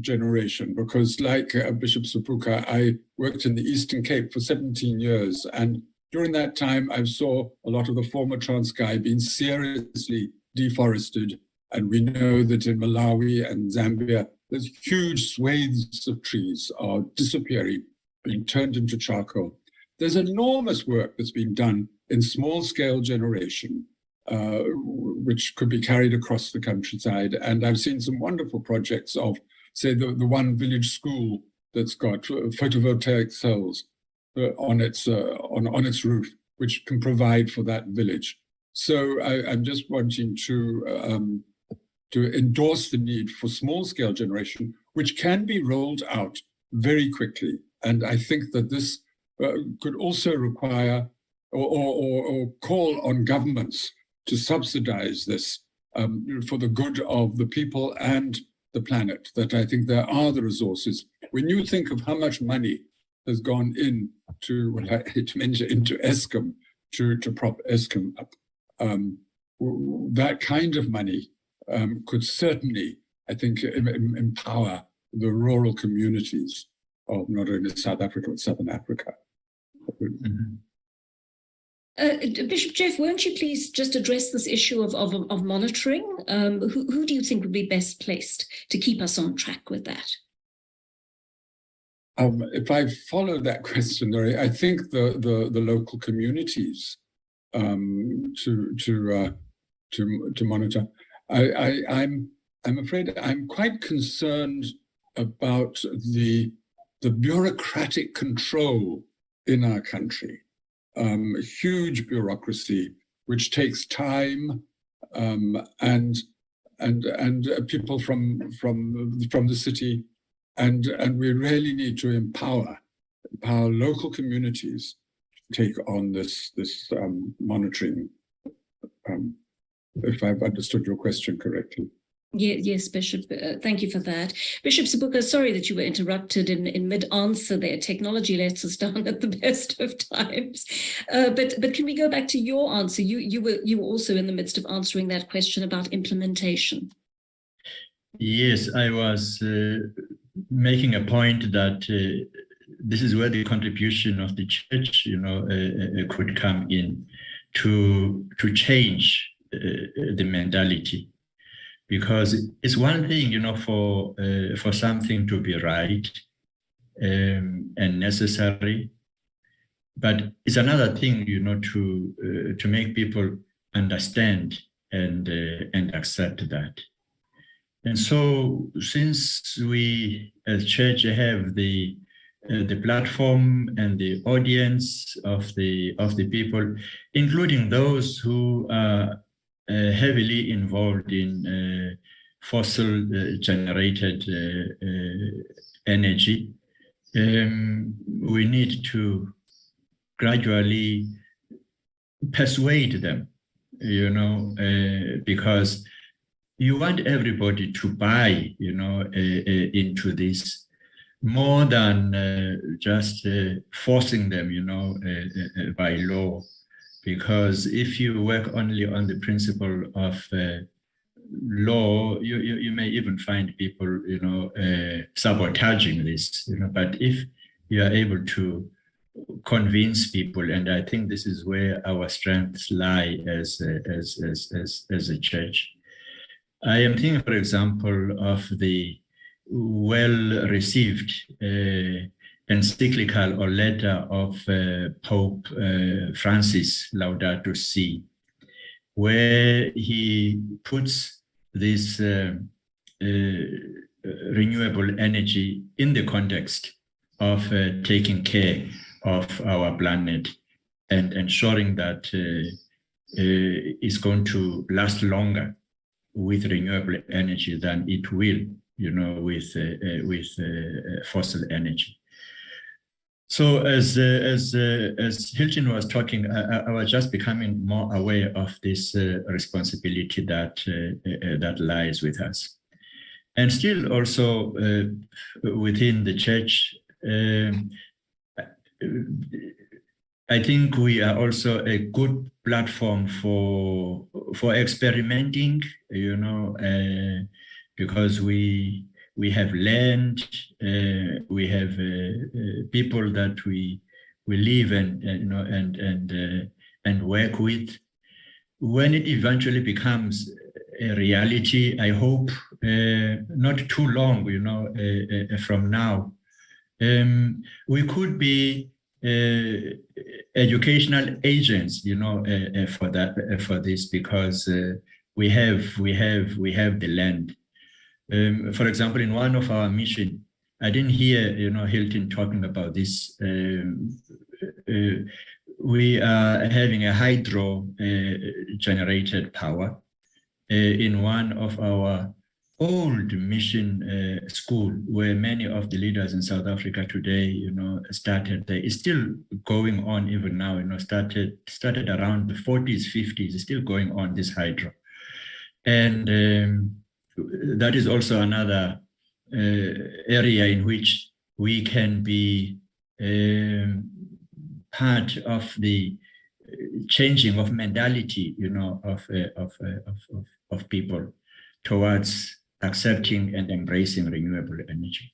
Speaker 4: generation, because like Bishop Sipuka, I worked in the Eastern Cape for 17 years, and during that time I saw a lot of the former Transkei being seriously deforested, and we know that in Malawi and Zambia there's huge swathes of trees are disappearing, being turned into charcoal. There's enormous work that's being done in small scale generation, which could be carried across the countryside. And I've seen some wonderful projects of, say, the one village school that's got photovoltaic cells on its roof, which can provide for that village. So I'm just wanting to endorse the need for small-scale generation, which can be rolled out very quickly. And I think that this could also require or call on governments to subsidize this for the good of the people and the planet, that I think there are the resources. When you think of how much money has gone into, well, I hate to mention, into Eskom to prop Eskom up, that kind of money could certainly, I think, empower the rural communities of not only South Africa, but Southern Africa.
Speaker 1: Mm-hmm. Bishop Jeff, won't you please just address this issue of monitoring? Who do you think would be best placed to keep us on track with that?
Speaker 4: If I follow that question, I think the local communities to monitor. I'm afraid I'm quite concerned about the bureaucratic control in our country. Huge bureaucracy, which takes time, and people from the city, and we really need to empower local communities to take on this monitoring. If I've understood your question correctly.
Speaker 1: Yes, Bishop. Thank you for that. Bishop Sabuka, sorry that you were interrupted in mid-answer there. Technology lets us down at the best of times. But can we go back to your answer? You were also in the midst of answering that question about implementation.
Speaker 3: Yes, I was making a point that this is where the contribution of the church, could come in to change the mentality. Because it's one thing, for something to be right and necessary, but it's another thing, to make people understand and accept that. And so, since we as church have the platform and the audience of the people, including those who are heavily involved in fossil generated energy, we need to gradually persuade them, because you want everybody to buy, into this more than just forcing them, by law. Because if you work only on the principle of law, you may even find people, sabotaging this, But if you are able to convince people, and I think this is where our strengths lie as a church. I am thinking, for example, of the well-received encyclical or letter of Pope Francis, Laudato Si, where he puts this renewable energy in the context of taking care of our planet and ensuring that it's going to last longer with renewable energy than it will, with fossil energy. So as Hilton was talking, I was just becoming more aware of this responsibility that lies with us. And still also within the church, I think we are also a good platform for experimenting, because we have land, we have people that we live and work with. When it eventually becomes a reality, I hope not too long, from now, we could be educational agents, for this, because we have the land. For example, in one of our mission, I didn't hear, Hilton talking about this. We are having a hydro generated power in one of our old mission school, where many of the leaders in South Africa today, started there. It's still going on even now, started around the 40s, 50s, it's still going on, this hydro. And that is also another area in which we can be part of the changing of mentality, of people towards accepting and embracing renewable energy.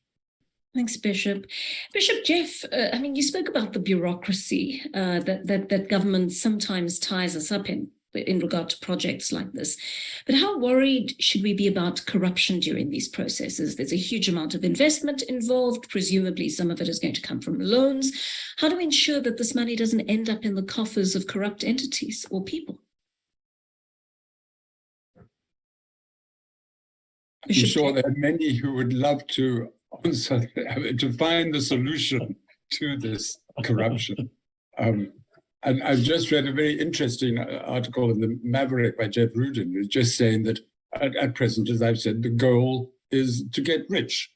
Speaker 1: Thanks, Bishop. Bishop Jeff, you spoke about the bureaucracy that government sometimes ties us up in regard to projects like this. But how worried should we be about corruption during these processes? There's a huge amount of investment involved. Presumably some of it is going to come from loans. How do we ensure that this money doesn't end up in the coffers of corrupt entities or people?
Speaker 4: I'm sure there are many who would love to answer, to find the solution to this corruption. And I've just read a very interesting article in the Maverick by Jeff Rudin, who's just saying that at present, as I've said, the goal is to get rich.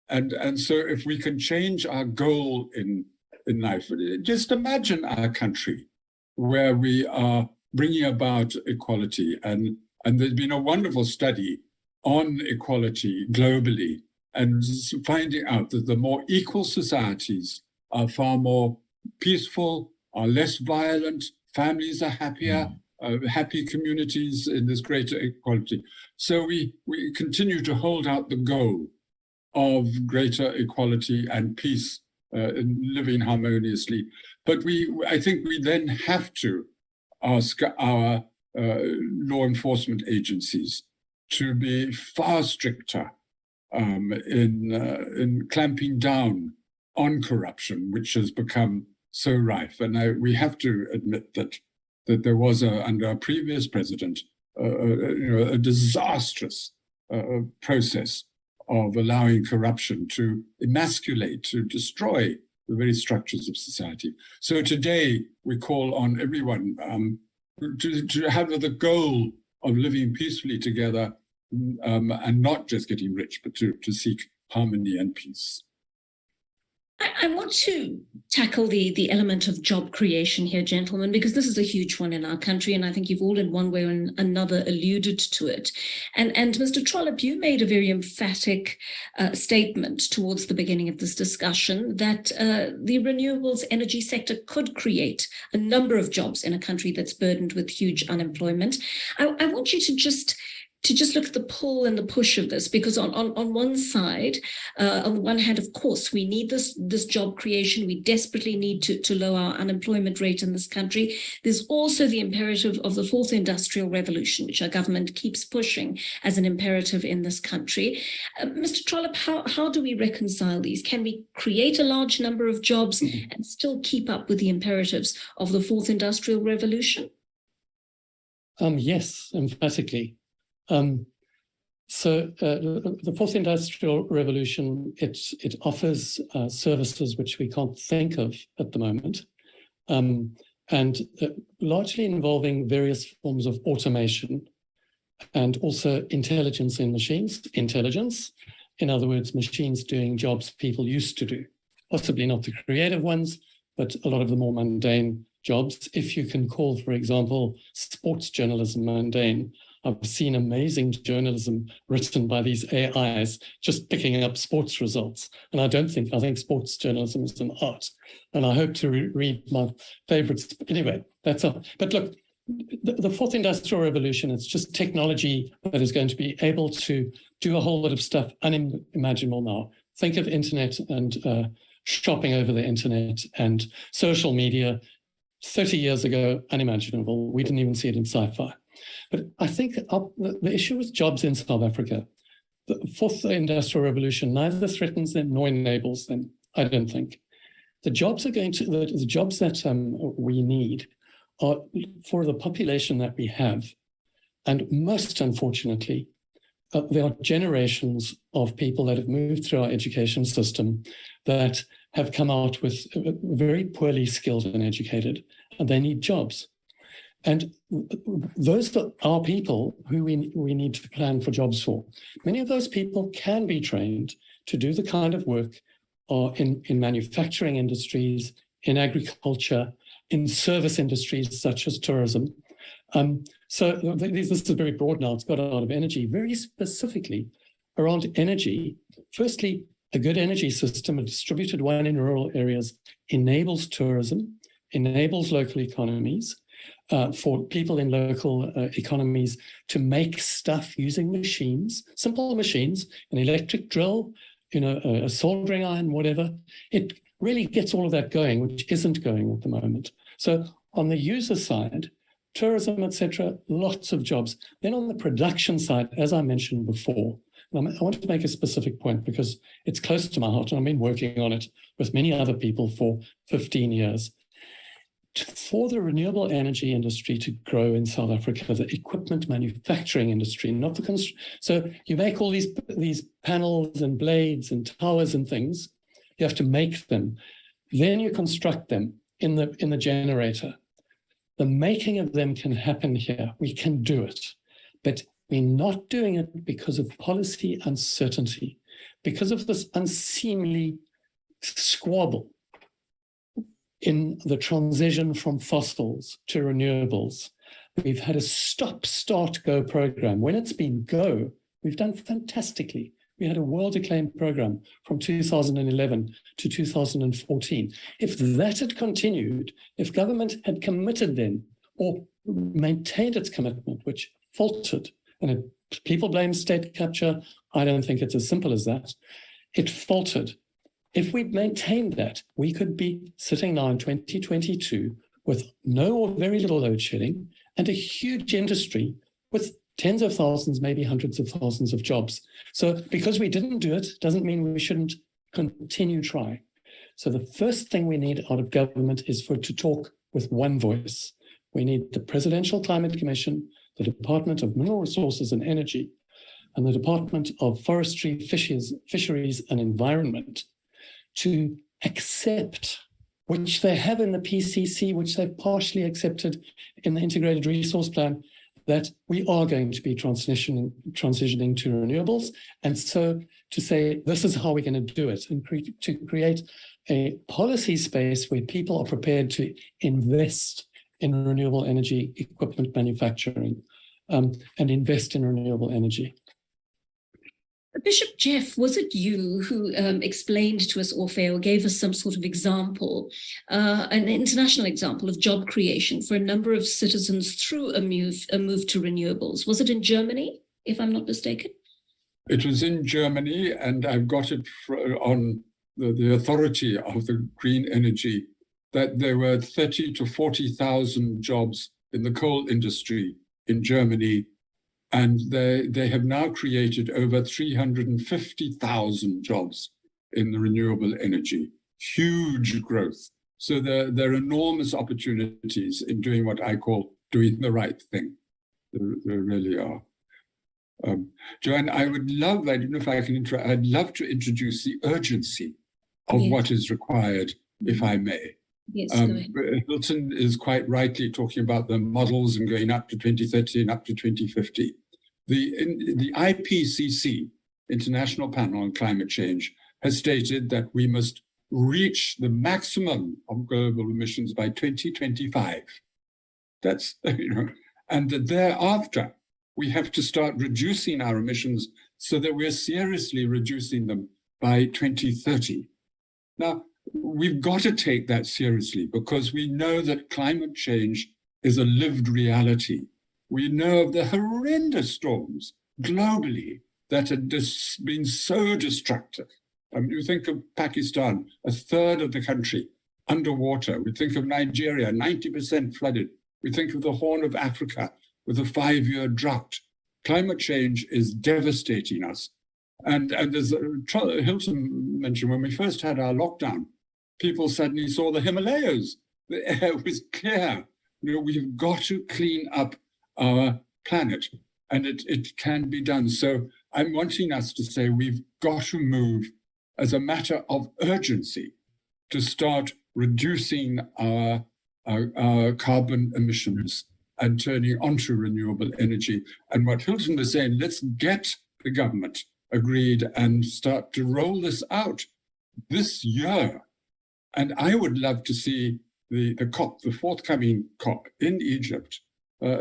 Speaker 4: And so if we can change our goal in life, just imagine our country where we are bringing about equality. And there's been a wonderful study on equality globally and finding out that the more equal societies are far more peaceful, are less violent, families are happier, happy communities in this greater equality. So we continue to hold out the goal of greater equality and peace and living harmoniously. But I think we then have to ask our law enforcement agencies to be far stricter in clamping down on corruption, which has become so rife. And we have to admit that there was, under a previous president, a disastrous process of allowing corruption to emasculate, to destroy the very structures of society. So today we call on everyone to have the goal of living peacefully together and not just getting rich, but to seek harmony and peace.
Speaker 1: I want to tackle the element of job creation here, gentlemen, because this is a huge one in our country, and I think you've all in one way or another alluded to it. And Mr. Trollope, you made a very emphatic statement towards the beginning of this discussion that the renewables energy sector could create a number of jobs in a country that's burdened with huge unemployment. I want you to just look at the pull and the push of this, because on one side, on the one hand, of course, we need this job creation. We desperately need to lower our unemployment rate in this country. There's also the imperative of the fourth industrial revolution, which our government keeps pushing as an imperative in this country. Mr. Trollope, how do we reconcile these? Can we create a large number of jobs and still keep up with the imperatives of the fourth industrial revolution?
Speaker 5: Yes, emphatically. So the fourth industrial revolution, it offers services which we can't think of at the moment, and largely involving various forms of automation and also intelligence in machines. Intelligence, in other words, machines doing jobs people used to do, possibly not the creative ones, but a lot of the more mundane jobs. If you can call, for example, sports journalism mundane, I've seen amazing journalism written by these AIs just picking up sports results. And I think sports journalism is an art. And I hope to read my favorites. Anyway, that's all. But look, the fourth industrial revolution, it's just technology that is going to be able to do a whole lot of stuff unimaginable now. Think of internet and shopping over the internet and social media. 30 years ago, unimaginable. We didn't even see it in sci-fi. But I think the issue with jobs in South Africa, the fourth industrial revolution neither threatens them nor enables them, I don't think. The jobs the jobs that we need are for the population that we have. And most unfortunately, there are generations of people that have moved through our education system that have come out with very poorly skilled and educated, and they need jobs. And those are people who we need to plan for jobs for. Many of those people can be trained to do the kind of work in manufacturing industries, in agriculture, in service industries such as tourism. So this is very broad now. It's got a lot of energy. Very specifically around energy, firstly, a good energy system, a distributed one in rural areas, enables tourism, enables local economies, for people in local economies to make stuff using machines, simple machines, an electric drill, a soldering iron, whatever. It really gets all of that going, which isn't going at the moment. So on the user side, tourism, etc., lots of jobs. Then on the production side, as I mentioned before, and I want to make a specific point because it's close to my heart, and I've been working on it with many other people for 15 years. For the renewable energy industry to grow in South Africa, the equipment manufacturing industry, not the so you make all these panels and blades and towers and things. You have to make them, then you construct them in the generator. The making of them can happen here. We can do it, but we're not doing it because of policy uncertainty, because of this unseemly squabble in the transition from fossils to renewables. We've had a stop, start, go program. When it's been go, We've done fantastically. We had a world-acclaimed program from 2011 to 2014. If that had continued, if government had committed then or maintained its commitment, which faltered, and people blame state capture, I don't think it's as simple as that. It faltered. If we'd maintained that, we could be sitting now in 2022 with no or very little load shedding and a huge industry with tens of thousands, maybe hundreds of thousands of jobs. So because we didn't do it, doesn't mean we shouldn't continue trying. So the first thing we need out of government is for it to talk with one voice. We need the Presidential Climate Commission, the Department of Mineral Resources and Energy, and the Department of Forestry, Fisheries and Environment to accept, which they have in the PCC, which they've partially accepted in the Integrated Resource Plan, that we are going to be transitioning to renewables. And so to say, this is how we're going to do it, and to create a policy space where people are prepared to invest in renewable energy equipment manufacturing and invest in renewable energy.
Speaker 1: Bishop Jeff, was it you who explained to us off-air or gave us some sort of example, an international example of job creation for a number of citizens through a move to renewables? Was it in Germany, if I'm not mistaken?
Speaker 4: It was in Germany, and I've got it on the authority of the green energy, that there were 30 to 40,000 jobs in the coal industry in Germany. And they have now created over 350,000 jobs in the renewable energy. Huge growth. So there are enormous opportunities in doing what I call doing the right thing. There really are. Joanne, I would love, I don't know if I can, I'd love to introduce the urgency of what is required, if I may.
Speaker 1: Yes,
Speaker 4: Hilton is quite rightly talking about the models and going up to 2030 and up to 2050. The IPCC, International Panel on Climate Change, has stated that we must reach the maximum of global emissions by 2025. That's, and that thereafter, we have to start reducing our emissions so that we're seriously reducing them by 2030. Now, we've got to take that seriously because we know that climate change is a lived reality. We know of the horrendous storms globally that have been so destructive. I mean, you think of Pakistan, a third of the country underwater. We think of Nigeria, 90% flooded. We think of the Horn of Africa with a 5-year drought. Climate change is devastating us. And as Hilton mentioned, when we first had our lockdown, people suddenly saw the Himalayas. The air was clear. We've got to clean up our planet, and it can be done. So I'm wanting us to say we've got to move as a matter of urgency to start reducing our carbon emissions and turning onto renewable energy. And what Hilton was saying, let's get the government agreed and start to roll this out this year. And I would love to see the COP, the forthcoming COP in Egypt,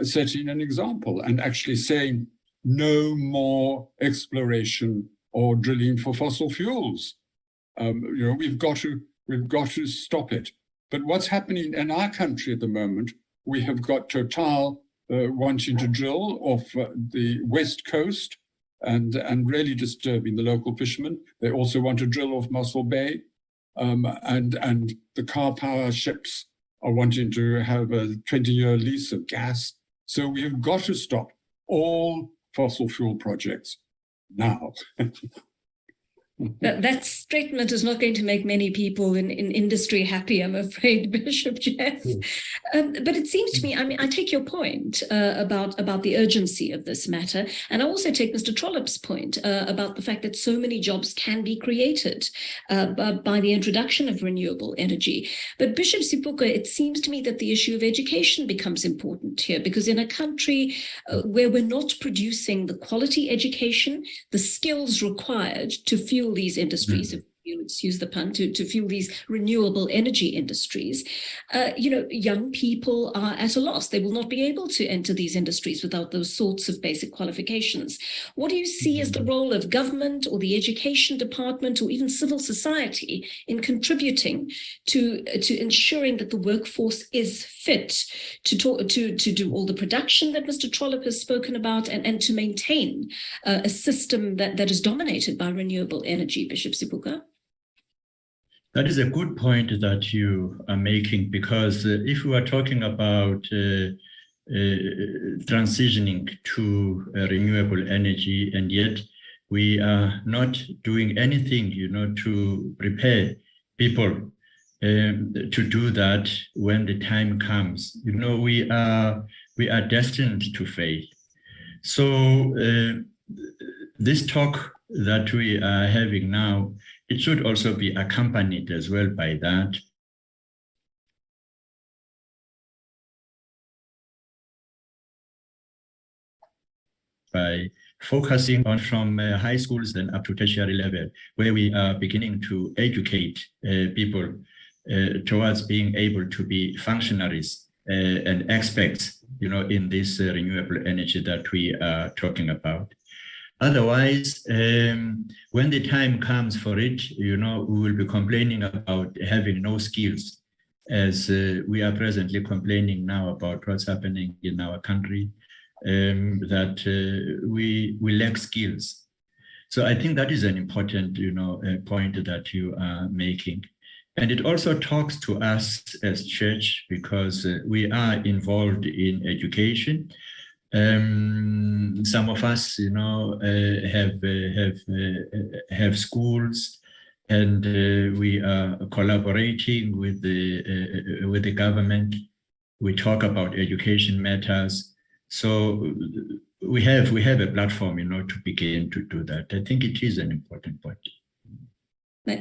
Speaker 4: setting an example and actually saying no more exploration or drilling for fossil fuels. We've got to stop it. But what's happening in our country at the moment, we have got Total wanting to drill off the west coast and really disturbing the local fishermen. They also want to drill off Mossel Bay. And the car power ships are wanting to have a 20-year lease of gas. So we have got to stop all fossil fuel projects now.
Speaker 1: That statement is not going to make many people in industry happy, I'm afraid, Bishop Jeff. But it seems to me, I mean, I take your point about the urgency of this matter. And I also take Mr. Trollope's point about the fact that so many jobs can be created by the introduction of renewable energy. But Bishop Sipuka, it seems to me that the issue of education becomes important here, because in a country where we're not producing the quality education, the skills required to fuel these industries, excuse the pun, to fuel these renewable energy industries, young people are at a loss. They will not be able to enter these industries without those sorts of basic qualifications. What do you see as the role of government or the education department or even civil society in contributing to ensuring that the workforce is fit to do all the production that Mr. Trollope has spoken about and to maintain a system that is dominated by renewable energy, Bishop Sibuka?
Speaker 3: That is a good point that you are making, because if we are talking about transitioning to renewable energy, and yet we are not doing anything, to prepare people to do that when the time comes, we are destined to fail. So this talk that we are having now, it should also be accompanied as well by that. By focusing on from high schools then up to tertiary level, where we are beginning to educate people towards being able to be functionaries and experts, in this renewable energy that we are talking about. Otherwise, when the time comes for it, we will be complaining about having no skills, as we are presently complaining now about what's happening in our country, that we lack skills. So I think that is an important, point that you are making. And it also talks to us as church, because we are involved in education. Some of us, have schools, and we are collaborating with the government. We talk about education matters. So we have a platform, to begin to do that. I think it is an important point.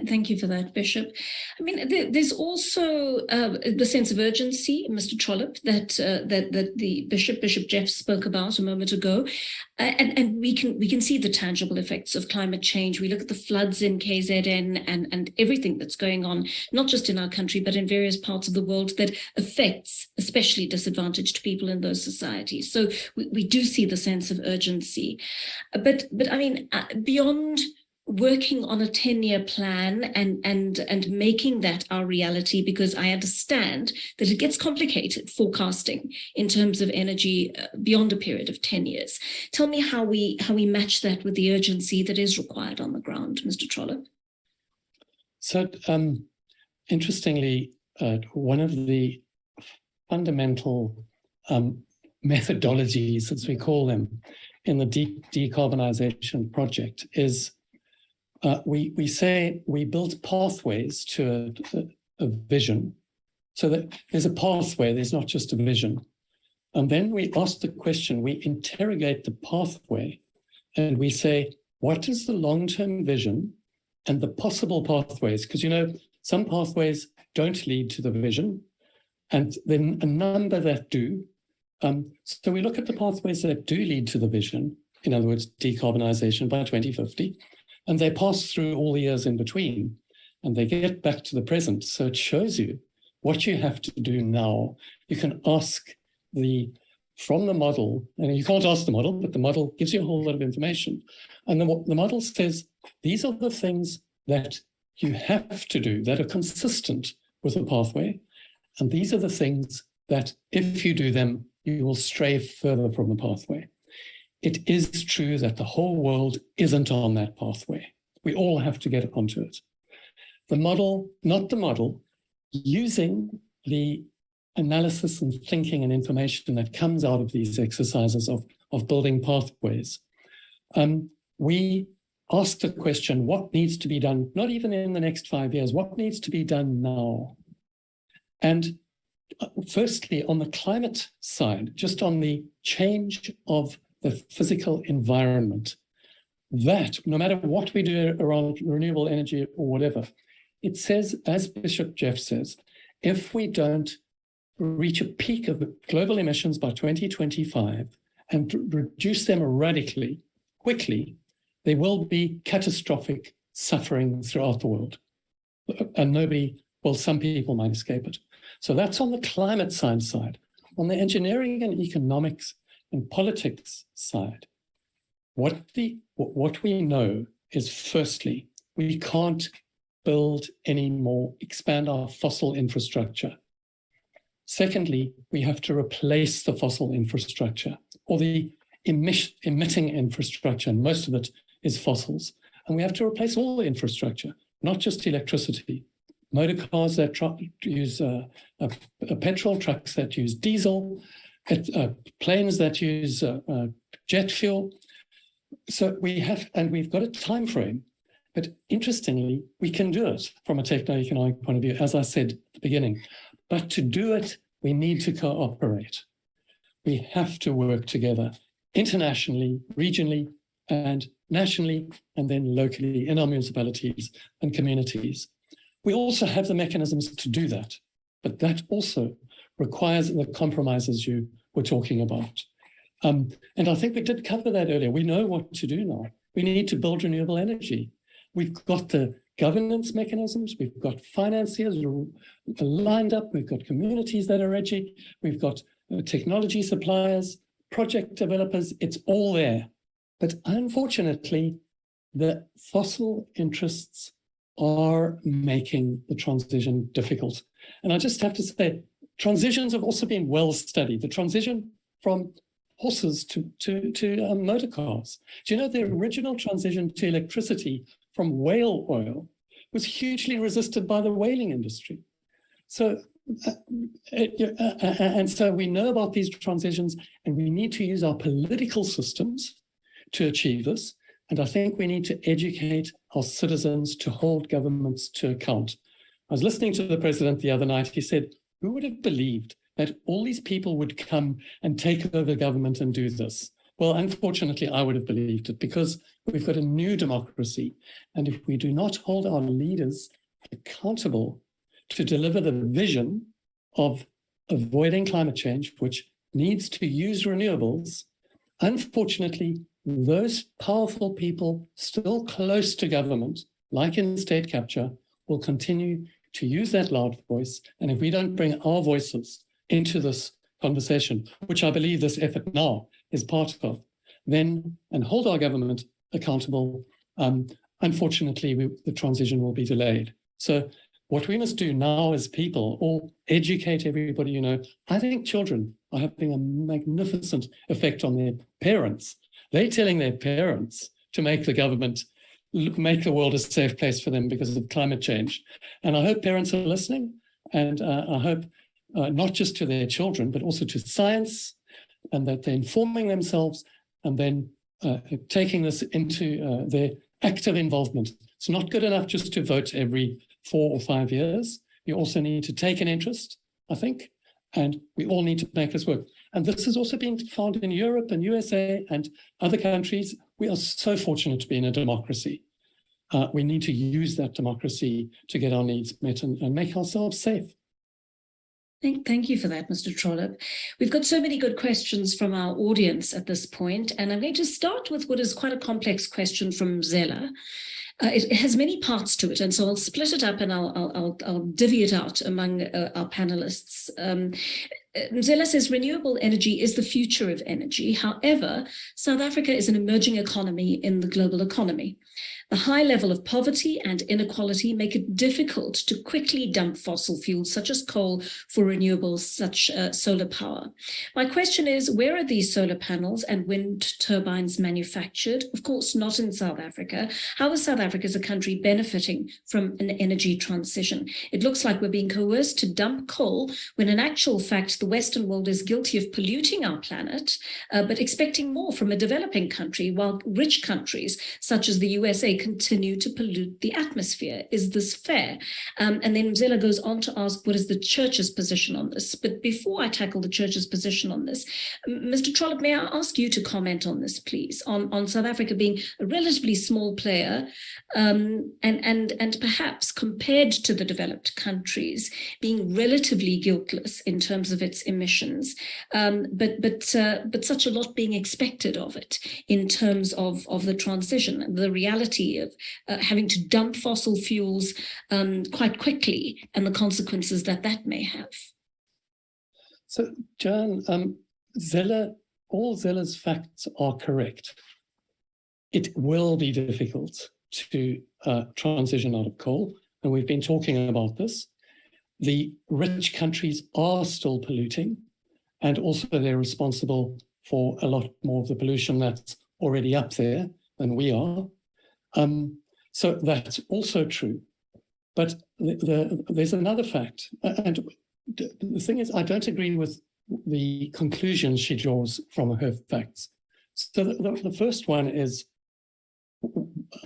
Speaker 1: Thank you for that, Bishop. I mean, there's also the sense of urgency, Mr. Trollope, that the Bishop Jeff spoke about a moment ago, and we can see the tangible effects of climate change. We look at the floods in KZN and everything that's going on, not just in our country, but in various parts of the world that affects especially disadvantaged people in those societies. So we do see the sense of urgency, but I mean, beyond working on a 10-year plan and making that our reality, because I understand that it gets complicated forecasting in terms of energy beyond a period of 10 years. Tell me how we match that with the urgency that is required on the ground, Mr. Trollope.
Speaker 5: So interestingly, one of the fundamental methodologies, as we call them, in the decarbonization project is we say we build pathways to a vision, so that there's a pathway, there's not just a vision. And then we ask the question, we interrogate the pathway, and we say, what is the long-term vision and the possible pathways? Because, some pathways don't lead to the vision, and then a number that do. So we look at the pathways that do lead to the vision, in other words, decarbonization by 2050, and they pass through all the years in between, and they get back to the present. So it shows you what you have to do now. You can ask from the model, and you can't ask the model, but the model gives you a whole lot of information. And the model says, these are the things that you have to do that are consistent with the pathway. And these are the things that if you do them, you will stray further from the pathway. It is true that the whole world isn't on that pathway. We all have to get onto it. The model, not the model, using the analysis and thinking and information that comes out of these exercises of building pathways, we ask the question, what needs to be done, not even in the next 5 years, what needs to be done now? And firstly, on the climate side, just on the change of the physical environment, that no matter what we do around renewable energy or whatever, it says, as Bishop Jeff says, if we don't reach a peak of global emissions by 2025 and reduce them radically, quickly, there will be catastrophic suffering throughout the world. And some people might escape it. So that's on the climate science side. On the engineering and economics and politics side, what we know is, firstly, we can't expand our fossil infrastructure. Secondly, we have to replace the fossil infrastructure or the emitting infrastructure, and most of it is fossils. And we have to replace all the infrastructure, not just electricity. Motor cars that use petrol, trucks that use diesel, planes that use jet fuel. So we've got a time frame. But interestingly, we can do it from a techno-economic point of view, as I said at the beginning. But to do it, we need to cooperate. We have to work together internationally, regionally, and nationally, and then locally in our municipalities and communities. We also have the mechanisms to do that, but that also requires the compromises you were talking about. And I think we did cover that earlier. We know what to do now. We need to build renewable energy. We've got the governance mechanisms, we've got financiers lined up, we've got communities that are edgy, we've got technology suppliers, project developers, it's all there. But unfortunately, the fossil interests are making the transition difficult. And I just have to say, transitions have also been well studied. The transition from horses to motor cars. Do you know the original transition to electricity from whale oil was hugely resisted by the whaling industry? So, and so we know about these transitions, and we need to use our political systems to achieve this. And I think we need to educate our citizens to hold governments to account. I was listening to the president the other night. He said, who would have believed that all these people would come and take over government and do this? Well, unfortunately, I would have believed it, because we've got a new democracy. And if we do not hold our leaders accountable to deliver the vision of avoiding climate change, which needs to use renewables, unfortunately, those powerful people still close to government, like in state capture, will continue to use that loud voice. And if we don't bring our voices into this conversation, which I believe this effort now is part of, then, and hold our government accountable, unfortunately, the transition will be delayed. So what we must do now as people, or educate everybody, you know, I think children are having a magnificent effect on their parents. They're telling their parents to make the government, make the world a safe place for them because of climate change. And I hope parents are listening, and I hope not just to their children, but also to science, and that they're informing themselves and then taking this into their active involvement. It's not good enough just to vote every 4 or 5 years. You also need to take an interest, I think, and we all need to make this work. And this has also been found in Europe and USA and other countries. We are so fortunate to be in a democracy. We need to use that democracy to get our needs met and make ourselves safe.
Speaker 1: Thank you for that, Mr. Trollope. We've got so many good questions from our audience at this point, and I'm going to start with what is quite a complex question from Zella. It has many parts to it, and so I'll split it up and I'll divvy it out among our panelists. Zella says renewable energy is the future of energy. However, South Africa is an emerging economy in the global economy. The high level of poverty and inequality make it difficult to quickly dump fossil fuels such as coal for renewables, such solar power. My question is, where are these solar panels and wind turbines manufactured? Of course, not in South Africa. How is South Africa as a country benefiting from an energy transition? It looks like we're being coerced to dump coal when in actual fact, the Western world is guilty of polluting our planet, but expecting more from a developing country, while rich countries such as the USA continue to pollute the atmosphere. Is this fair? And then Zella goes on to ask, what is the church's position on this? But before I tackle the church's position on this, Mr. Trollope, may I ask you to comment on this, please, on South Africa being a relatively small player and perhaps compared to the developed countries being relatively guiltless in terms of its emissions, but such a lot being expected of it in terms of the transition. The reality reality of having to dump fossil fuels quite quickly and the consequences that that may have?
Speaker 5: So, Joanne, all Zeller's facts are correct. It will be difficult to transition out of coal, and we've been talking about this. The rich countries are still polluting, and also they're responsible for a lot more of the pollution that's already up there than we are. So that's also true. But there's another fact, and the thing is, I don't agree with the conclusions she draws from her facts. So the first one is,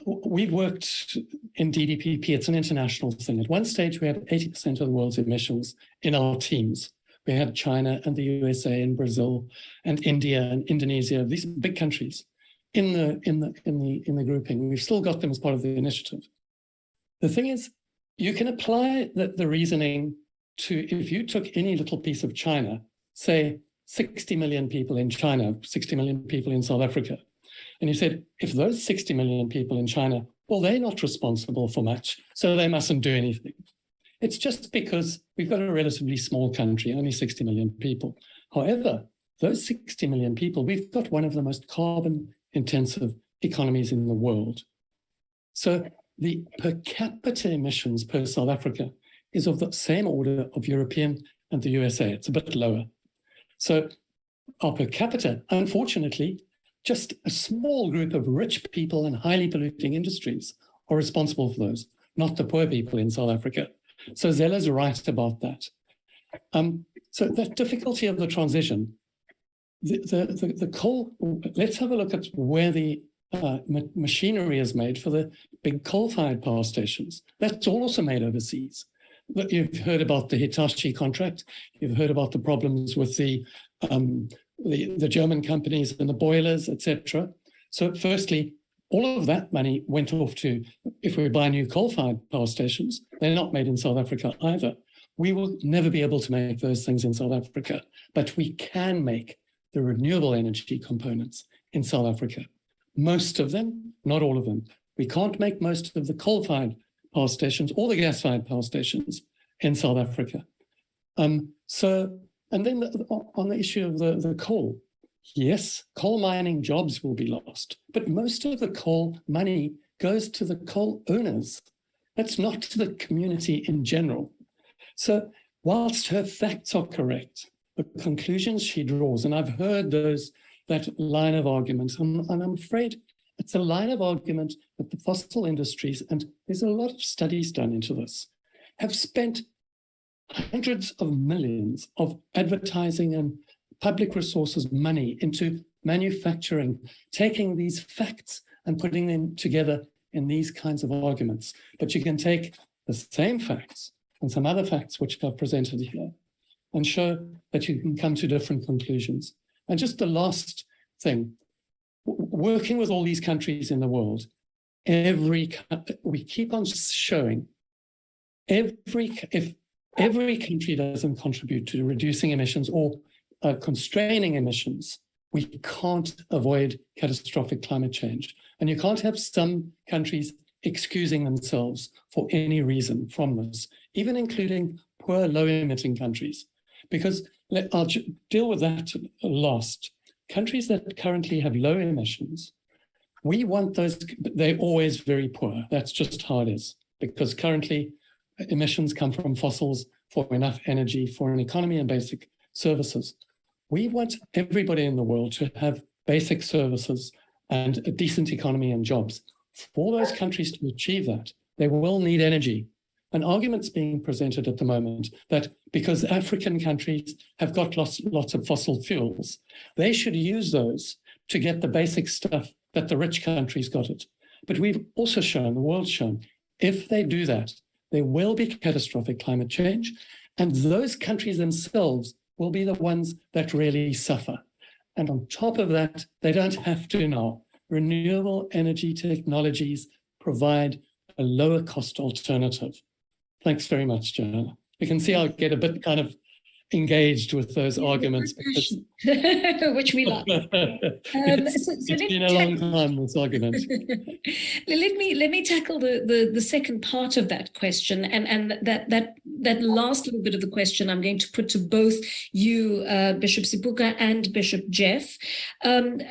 Speaker 5: we've worked in DDPP, it's an international thing. At one stage, we had 80% of the world's emissions in our teams. We had China and the USA and Brazil and India and Indonesia, these big countries in the grouping. We've still got them as part of the initiative. The thing is, you can apply the reasoning to, if you took any little piece of China, say 60 million people in China, 60 million people in South Africa, and you said, if those 60 million people in China, well, they're not responsible for much, so they mustn't do anything. It's just because we've got a relatively small country, only 60 million people. However, those 60 million people, we've got one of the most carbon-intensive economies in the world. So the per capita emissions per South Africa is of the same order of European and the USA. It's a bit lower. So our per capita, unfortunately, just a small group of rich people and highly polluting industries are responsible for those, not the poor people in South Africa. So Zeller's right about that. So the difficulty of the transition, the coal, let's have a look at where the machinery is made for the big coal-fired power stations. That's also made overseas. You've heard about the Hitachi contract. You've heard about the problems with the German companies and the boilers, etc. So firstly, all of that money went off to, if we buy new coal-fired power stations, they're not made in South Africa either. We will never be able to make those things in South Africa, but we can make the renewable energy components in South Africa. Most of them, not all of them. We can't make most of the coal-fired power stations or the gas-fired power stations in South Africa. And then on the issue of the coal, yes, coal mining jobs will be lost, but most of the coal money goes to the coal owners. That's not to the community in general. So whilst her facts are correct, the conclusions she draws, and I've heard that line of argument, and I'm afraid it's a line of argument that the fossil industries, and there's a lot of studies done into this, have spent hundreds of millions of advertising and public resources money into manufacturing, taking these facts and putting them together in these kinds of arguments. But you can take the same facts and some other facts which I've presented here and show that you can come to different conclusions. And just the last thing, working with all these countries in the world, we keep on showing if every country doesn't contribute to reducing emissions or constraining emissions, we can't avoid catastrophic climate change. And you can't have some countries excusing themselves for any reason from this, even including poor, low-emitting countries. Because I'll deal with that last. Countries that currently have low emissions, we want those, they're always very poor. That's just how it is, because currently emissions come from fossils for enough energy for an economy and basic services. We want everybody in the world to have basic services and a decent economy and jobs. For those countries to achieve that, they will need energy. An argument's being presented at the moment that because African countries have got lots of fossil fuels, they should use those to get the basic stuff that the rich countries got it. But we've also shown, the world's shown, if they do that, there will be catastrophic climate change, and those countries themselves will be the ones that really suffer. And on top of that, they don't have to now. Renewable energy technologies provide a lower cost alternative. Thanks very much, Joanna. You can see I'll get a bit kind of engaged with those arguments because
Speaker 1: which we like.
Speaker 5: It's been a long time, this argument.
Speaker 1: let me tackle the second part of that question, and that last little bit of the question I'm going to put to both you, Bishop Sibuka and Bishop Jeff. And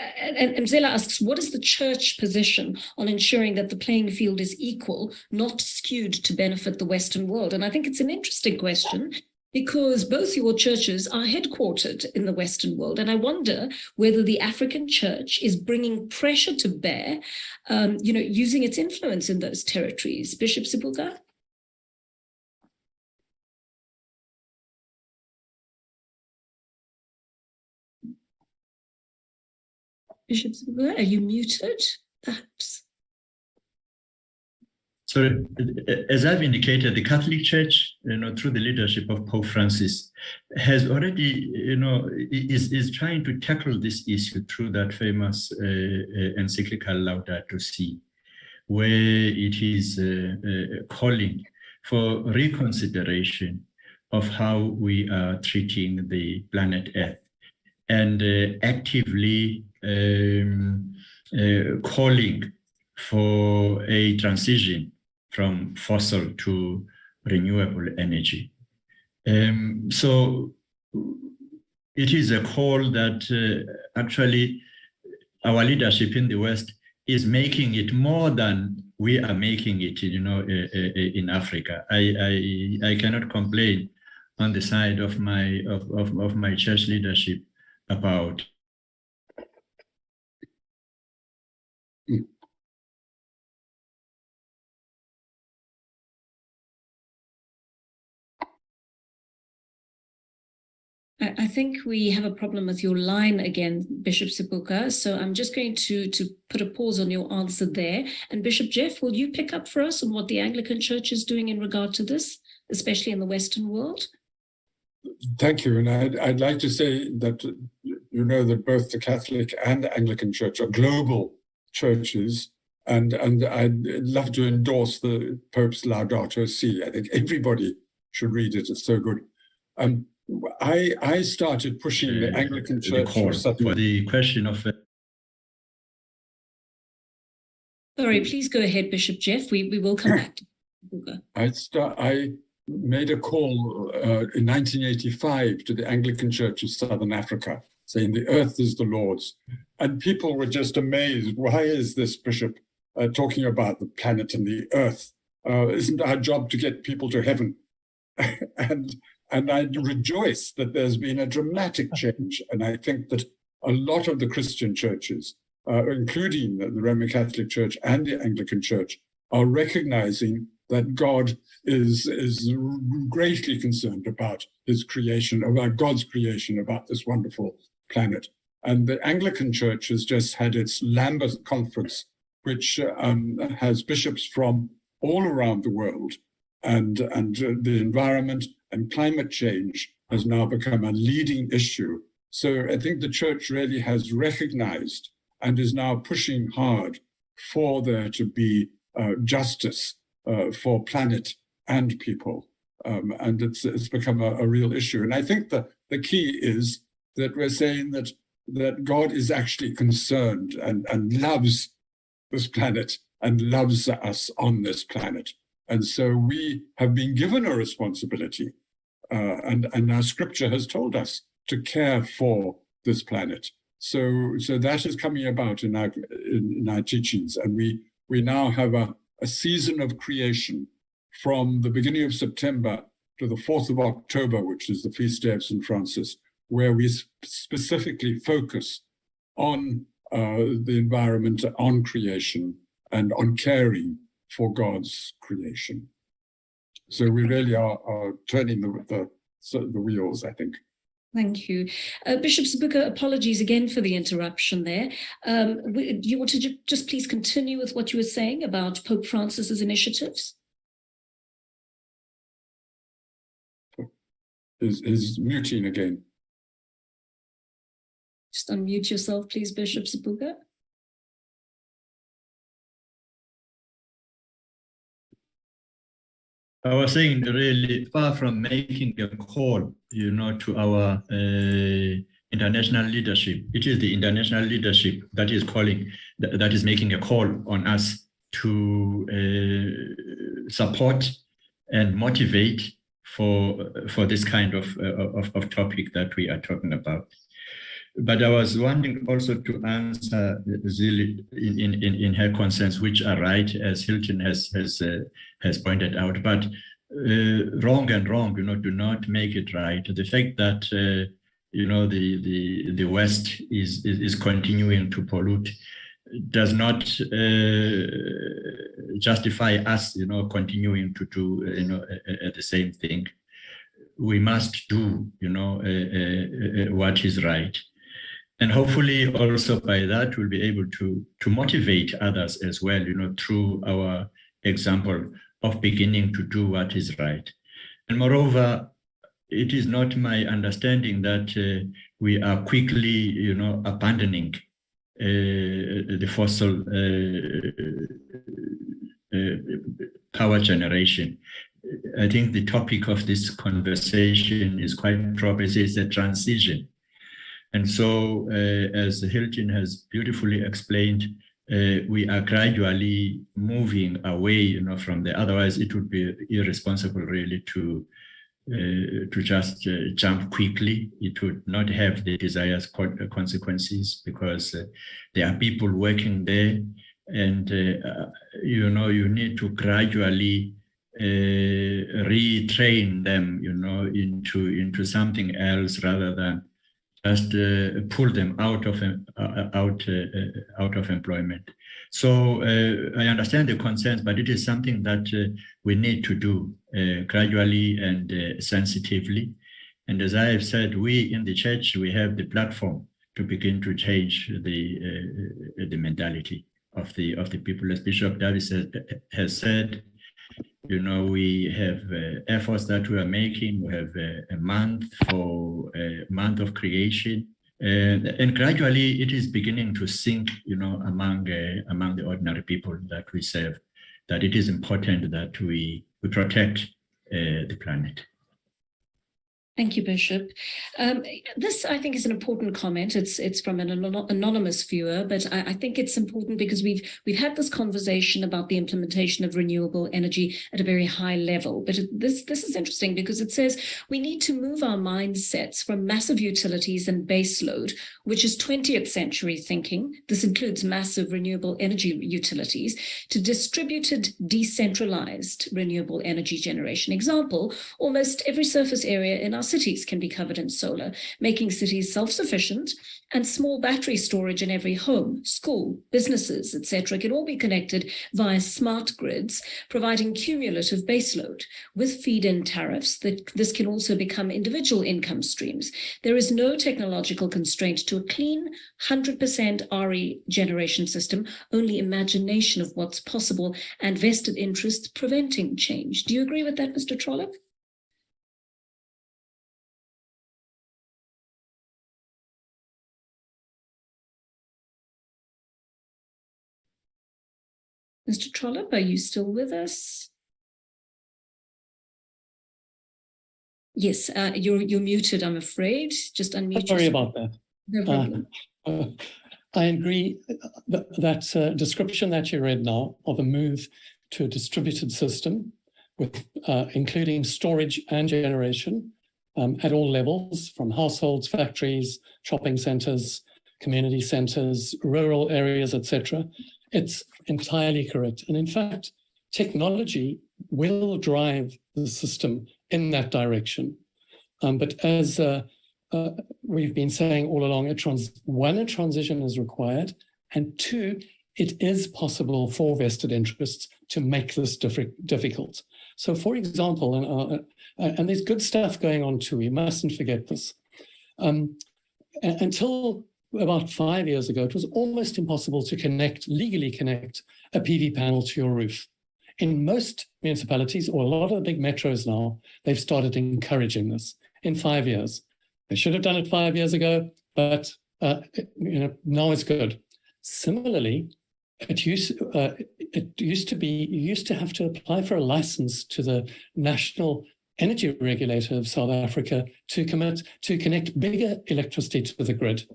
Speaker 1: Mzela asks, what is the church position on ensuring that the playing field is equal, not skewed to benefit the Western world? And I think it's an interesting question, because both your churches are headquartered in the Western world. And I wonder whether the African church is bringing pressure to bear, using its influence in those territories. Bishop Sibuka? Bishop Sibuka, are you muted, perhaps?
Speaker 3: So, as I've indicated, the Catholic Church, through the leadership of Pope Francis, has already, is trying to tackle this issue through that famous encyclical Laudato Si, where it is calling for reconsideration of how we are treating the planet Earth, and actively calling for a transition from fossil to renewable energy. So it is a call that actually our leadership in the West is making it more than we are making it, in Africa. I cannot complain on the side of my church leadership about
Speaker 1: I think we have a problem with your line again, Bishop Sibuka. So I'm just going to put a pause on your answer there. And Bishop Jeff, will you pick up for us on what the Anglican Church is doing in regard to this, especially in the Western world?
Speaker 4: Thank you. And I'd like to say that that both the Catholic and Anglican Church are global churches. And I'd love to endorse the Pope's Laudato Si. I think everybody should read it. It's so good. I started pushing the Anglican Church
Speaker 3: for the question of.
Speaker 1: Sorry, please go ahead, Bishop Jeff. We will come back to you.
Speaker 4: I made a call in 1985 to the Anglican Church of Southern Africa, saying the earth is the Lord's. And people were just amazed. Why is this bishop talking about the planet and the earth? Isn't our job to get people to heaven? And I rejoice that there's been a dramatic change. And I think that a lot of the Christian churches, including the Roman Catholic Church and the Anglican Church, are recognizing that God is greatly concerned about his creation, about God's creation, about this wonderful planet. And the Anglican Church has just had its Lambeth Conference, which has bishops from all around the world. And the environment and climate change has now become a leading issue. So I think the church really has recognized and is now pushing hard for there to be justice for planet and people. And it's become a real issue. And I think the key is that we're saying that God is actually concerned and loves this planet and loves us on this planet. And so we have been given a responsibility, and our scripture has told us to care for this planet. So that is coming about in our teachings. And we now have a season of creation from the beginning of September to the 4th of October, which is the feast day of St. Francis, where we specifically focus on the environment, on creation, and on caring for God's creation. So we really are turning the wheels, I think.
Speaker 1: Thank you. Bishop Sibuka, apologies again for the interruption there. Do you want to just please continue with what you were saying about Pope Francis's initiatives?
Speaker 4: Is muting again.
Speaker 1: Just unmute yourself, please, Bishop Sibuka.
Speaker 3: I was saying really far from making a call, to our international leadership. It is the international leadership that is calling, that is making a call on us to support and motivate for this kind of topic that we are talking about. But I was wanting also to answer Zili in her concerns, which are right, as Hilton has pointed out. But wrong and wrong, do not make it right. The fact that the West is continuing to pollute does not justify us, continuing to do the same thing. We must do, what is right. And hopefully also by that, we'll be able to motivate others as well, through our example of beginning to do what is right. And moreover, it is not my understanding that we are quickly, abandoning the fossil power generation. I think the topic of this conversation is quite proper. It's a transition. And so, as Hilton has beautifully explained, we are gradually moving away, from the. Otherwise, it would be irresponsible, really, to just jump quickly. It would not have the desired consequences, because there are people working there, and you need to gradually retrain them, into something else, rather than just pull them out of employment. So I understand the concerns, but it is something that we need to do gradually and sensitively. And as I have said, we in the church, we have the platform to begin to change the mentality of the people. As Bishop Davis has said, we have efforts that we are making. We have a month of creation, and gradually it is beginning to sink, among the ordinary people that we serve, that it is important that we protect the planet.
Speaker 1: Thank you, Bishop. This, I think, is an important comment. It's from an anonymous viewer, but I think it's important because we've had this conversation about the implementation of renewable energy at a very high level. But this is interesting because it says we need to move our mindsets from massive utilities and baseload, which is 20th century thinking. This includes massive renewable energy utilities, to distributed, decentralized renewable energy generation. Example, almost every surface area in our cities can be covered in solar, making cities self-sufficient, and small battery storage in every home, school, businesses, etc. can all be connected via smart grids, providing cumulative baseload. With feed-in tariffs, this can also become individual income streams. There is no technological constraint to a clean 100% RE generation system, only imagination of what's possible and vested interests preventing change. Do you agree with that, Mr. Trollope? Mr. Trollope, are you still with us? Yes, you're muted, I'm afraid. Just unmute.
Speaker 5: Sorry about that.
Speaker 1: No problem.
Speaker 5: I agree that description that you read now of a move to a distributed system with including storage and generation at all levels, from households, factories, shopping centers, community centers, rural areas, etc. It's entirely correct. And in fact, technology will drive the system in that direction. But as we've been saying all along, one, a transition is required, and two, it is possible for vested interests to make this difficult. So for example, and there's good stuff going on too, we mustn't forget this. Until about 5 years ago, it was almost impossible to legally connect a PV panel to your roof. In most municipalities, or a lot of the big metros now, they've started encouraging this in 5 years. They should have done it 5 years ago, but now it's good. Similarly, it used to be, you used to have to apply for a license to the National Energy Regulator of South Africa to connect bigger electricity to the grid.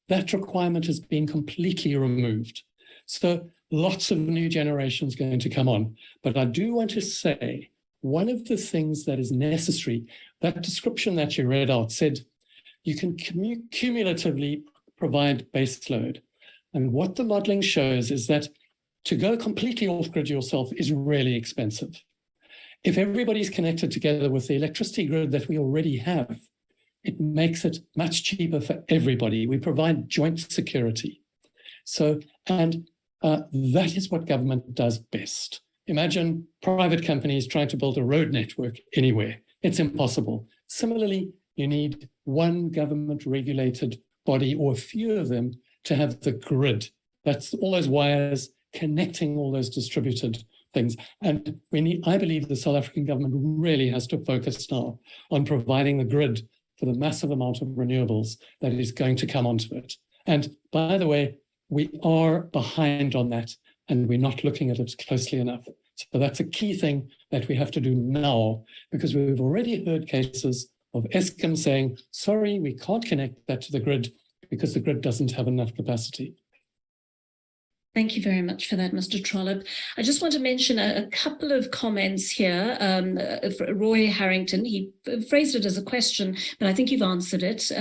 Speaker 5: That requirement has been completely removed. So lots of new generations going to come on. But I do want to say, one of the things that is necessary, that description that you read out said, you can cumulatively provide base load. And what the modeling shows is that to go completely off-grid yourself is really expensive. If everybody's connected together with the electricity grid that we already have, it makes it much cheaper for everybody. We provide joint security. So, and that is what government does best. Imagine private companies trying to build a road network anywhere. It's impossible. Similarly, you need one government-regulated body or a few of them to have the grid. That's all those wires connecting all those distributed things. And I believe the South African government really has to focus now on providing the grid for the massive amount of renewables that is going to come onto it. And by the way, we are behind on that, and we're not looking at it closely enough. So that's a key thing that we have to do now, because we've already heard cases of Eskom saying, sorry, we can't connect that to the grid because the grid doesn't have enough capacity.
Speaker 1: Thank you very much for that, Mr. Trollope. I just want to mention a couple of comments here. Roy Harrington, he phrased it as a question, but I think you've answered it.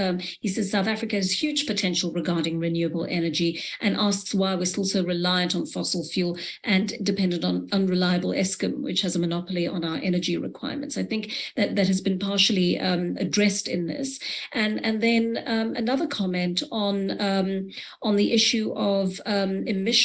Speaker 1: He says South Africa has huge potential regarding renewable energy and asks why we're still so reliant on fossil fuel and dependent on unreliable Eskom, which has a monopoly on our energy requirements. I think that has been partially addressed in this. And then another comment on the issue of emissions.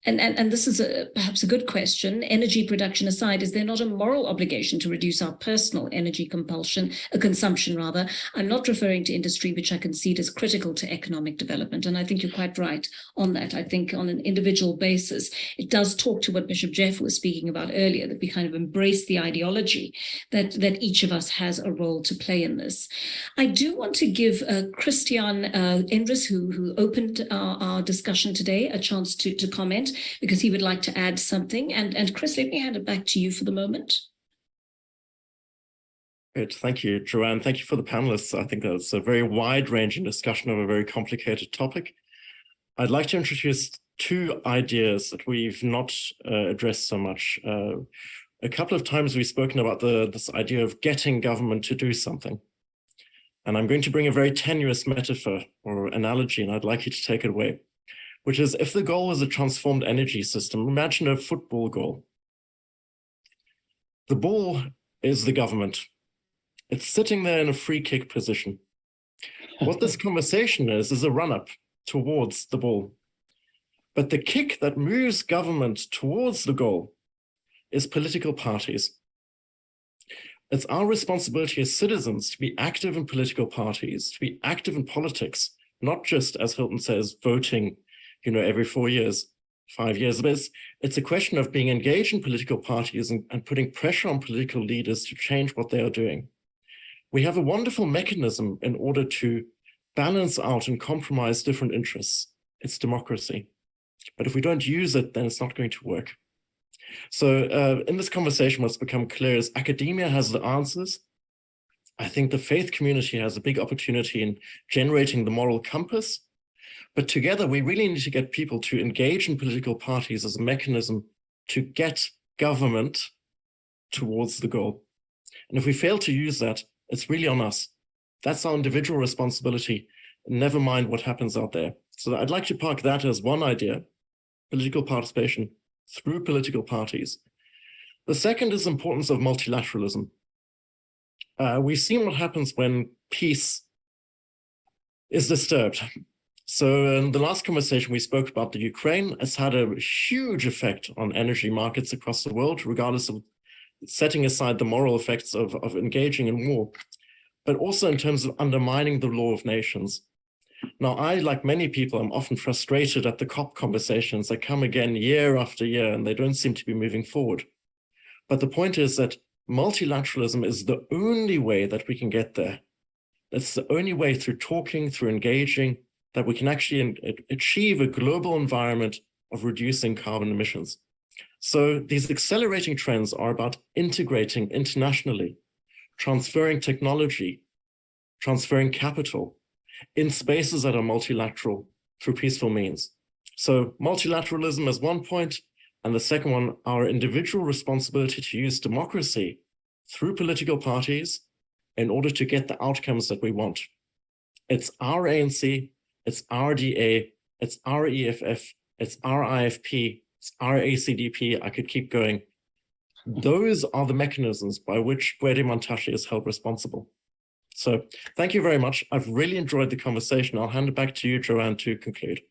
Speaker 1: And this is perhaps a good question. Energy production aside, is there not a moral obligation to reduce our personal energy consumption rather? I'm not referring to industry, which I concede is critical to economic development. And I think you're quite right on that. I think on an individual basis, it does talk to what Bishop Jeff was speaking about earlier, that we kind of embrace the ideology that each of us has a role to play in this. I do want to give Christian Endres, who opened our discussion today, a chance to comment, because he would like to add something. And Chris, let me hand it back to you for the moment.
Speaker 2: Great. Thank you, Joanne. Thank you for the panelists. I think that's a very wide-ranging discussion of a very complicated topic. I'd like to introduce two ideas that we've not addressed so much. A couple of times we've spoken about this idea of getting government to do something. And I'm going to bring a very tenuous metaphor or analogy, and I'd like you to take it away, which is, if the goal is a transformed energy system, imagine a football goal. The ball is the government. It's sitting there in a free kick position. What this conversation is a run-up towards the ball. But the kick that moves government towards the goal is political parties. It's our responsibility as citizens to be active in political parties, to be active in politics, not just, as Hilton says, voting every 4 years, 5 years. But it's a question of being engaged in political parties and putting pressure on political leaders to change what they are doing. We have a wonderful mechanism in order to balance out and compromise different interests. It's democracy. But if we don't use it, then it's not going to work. So in this conversation, what's become clear is academia has the answers. I think the faith community has a big opportunity in generating the moral compass. But together, we really need to get people to engage in political parties as a mechanism to get government towards the goal. And if we fail to use that, it's really on us. That's our individual responsibility, never mind what happens out there. So I'd like to park that as one idea, political participation through political parties. The second is the importance of multilateralism. We've seen what happens when peace is disturbed. So in the last conversation, we spoke about the Ukraine. It's had a huge effect on energy markets across the world, regardless of setting aside the moral effects of engaging in war, but also in terms of undermining the law of nations. Now, I, like many people, am often frustrated at the COP conversations that come again year after year, and they don't seem to be moving forward. But the point is that multilateralism is the only way that we can get there. That's the only way, through talking, through engaging, that we can actually achieve a global environment of reducing carbon emissions. So these accelerating trends are about integrating internationally, transferring technology, transferring capital in spaces that are multilateral through peaceful means. So multilateralism is one point, and the second one, our individual responsibility to use democracy through political parties in order to get the outcomes that we want. It's our ANC, it's our DA, it's our EFF, it's our IFP, it's our ACDP, I could keep going. Those are the mechanisms by which Gwede Montashe is held responsible. So thank you very much. I've really enjoyed the conversation. I'll hand it back to you, Joanne, to conclude.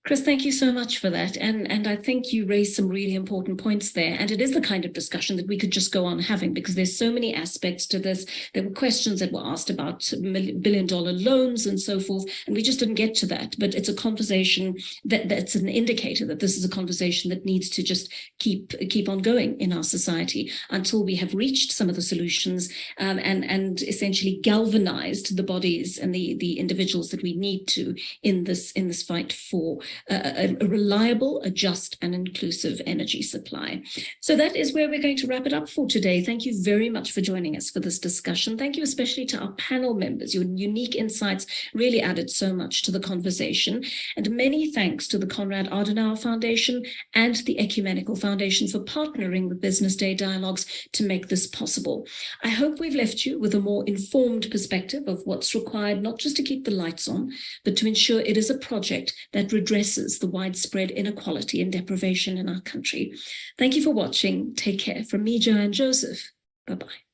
Speaker 1: Chris, thank you so much for that. And I think you raised some really important points there. And it is the kind of discussion that we could just go on having, because there's so many aspects to this. There were questions that were asked about billion-dollar loans and so forth, and we just didn't get to that. But it's a conversation that's an indicator that this is a conversation that needs to just keep on going in our society until we have reached some of the solutions and essentially galvanized the bodies and the individuals that we need to in this fight for a reliable, a just and inclusive energy supply. So that is where we're going to wrap it up for today. Thank you very much for joining us for this discussion. Thank you especially to our panel members. Your unique insights really added so much to the conversation. And many thanks to the Konrad Adenauer Foundation and the Ecumenical Foundation for partnering with Business Day Dialogues to make this possible. I hope we've left you with a more informed perspective of what's required, not just to keep the lights on, but to ensure it is a project that addresses the widespread inequality and deprivation in our country. Thank you for watching. Take care. From me, Joanne Joseph. Bye-bye.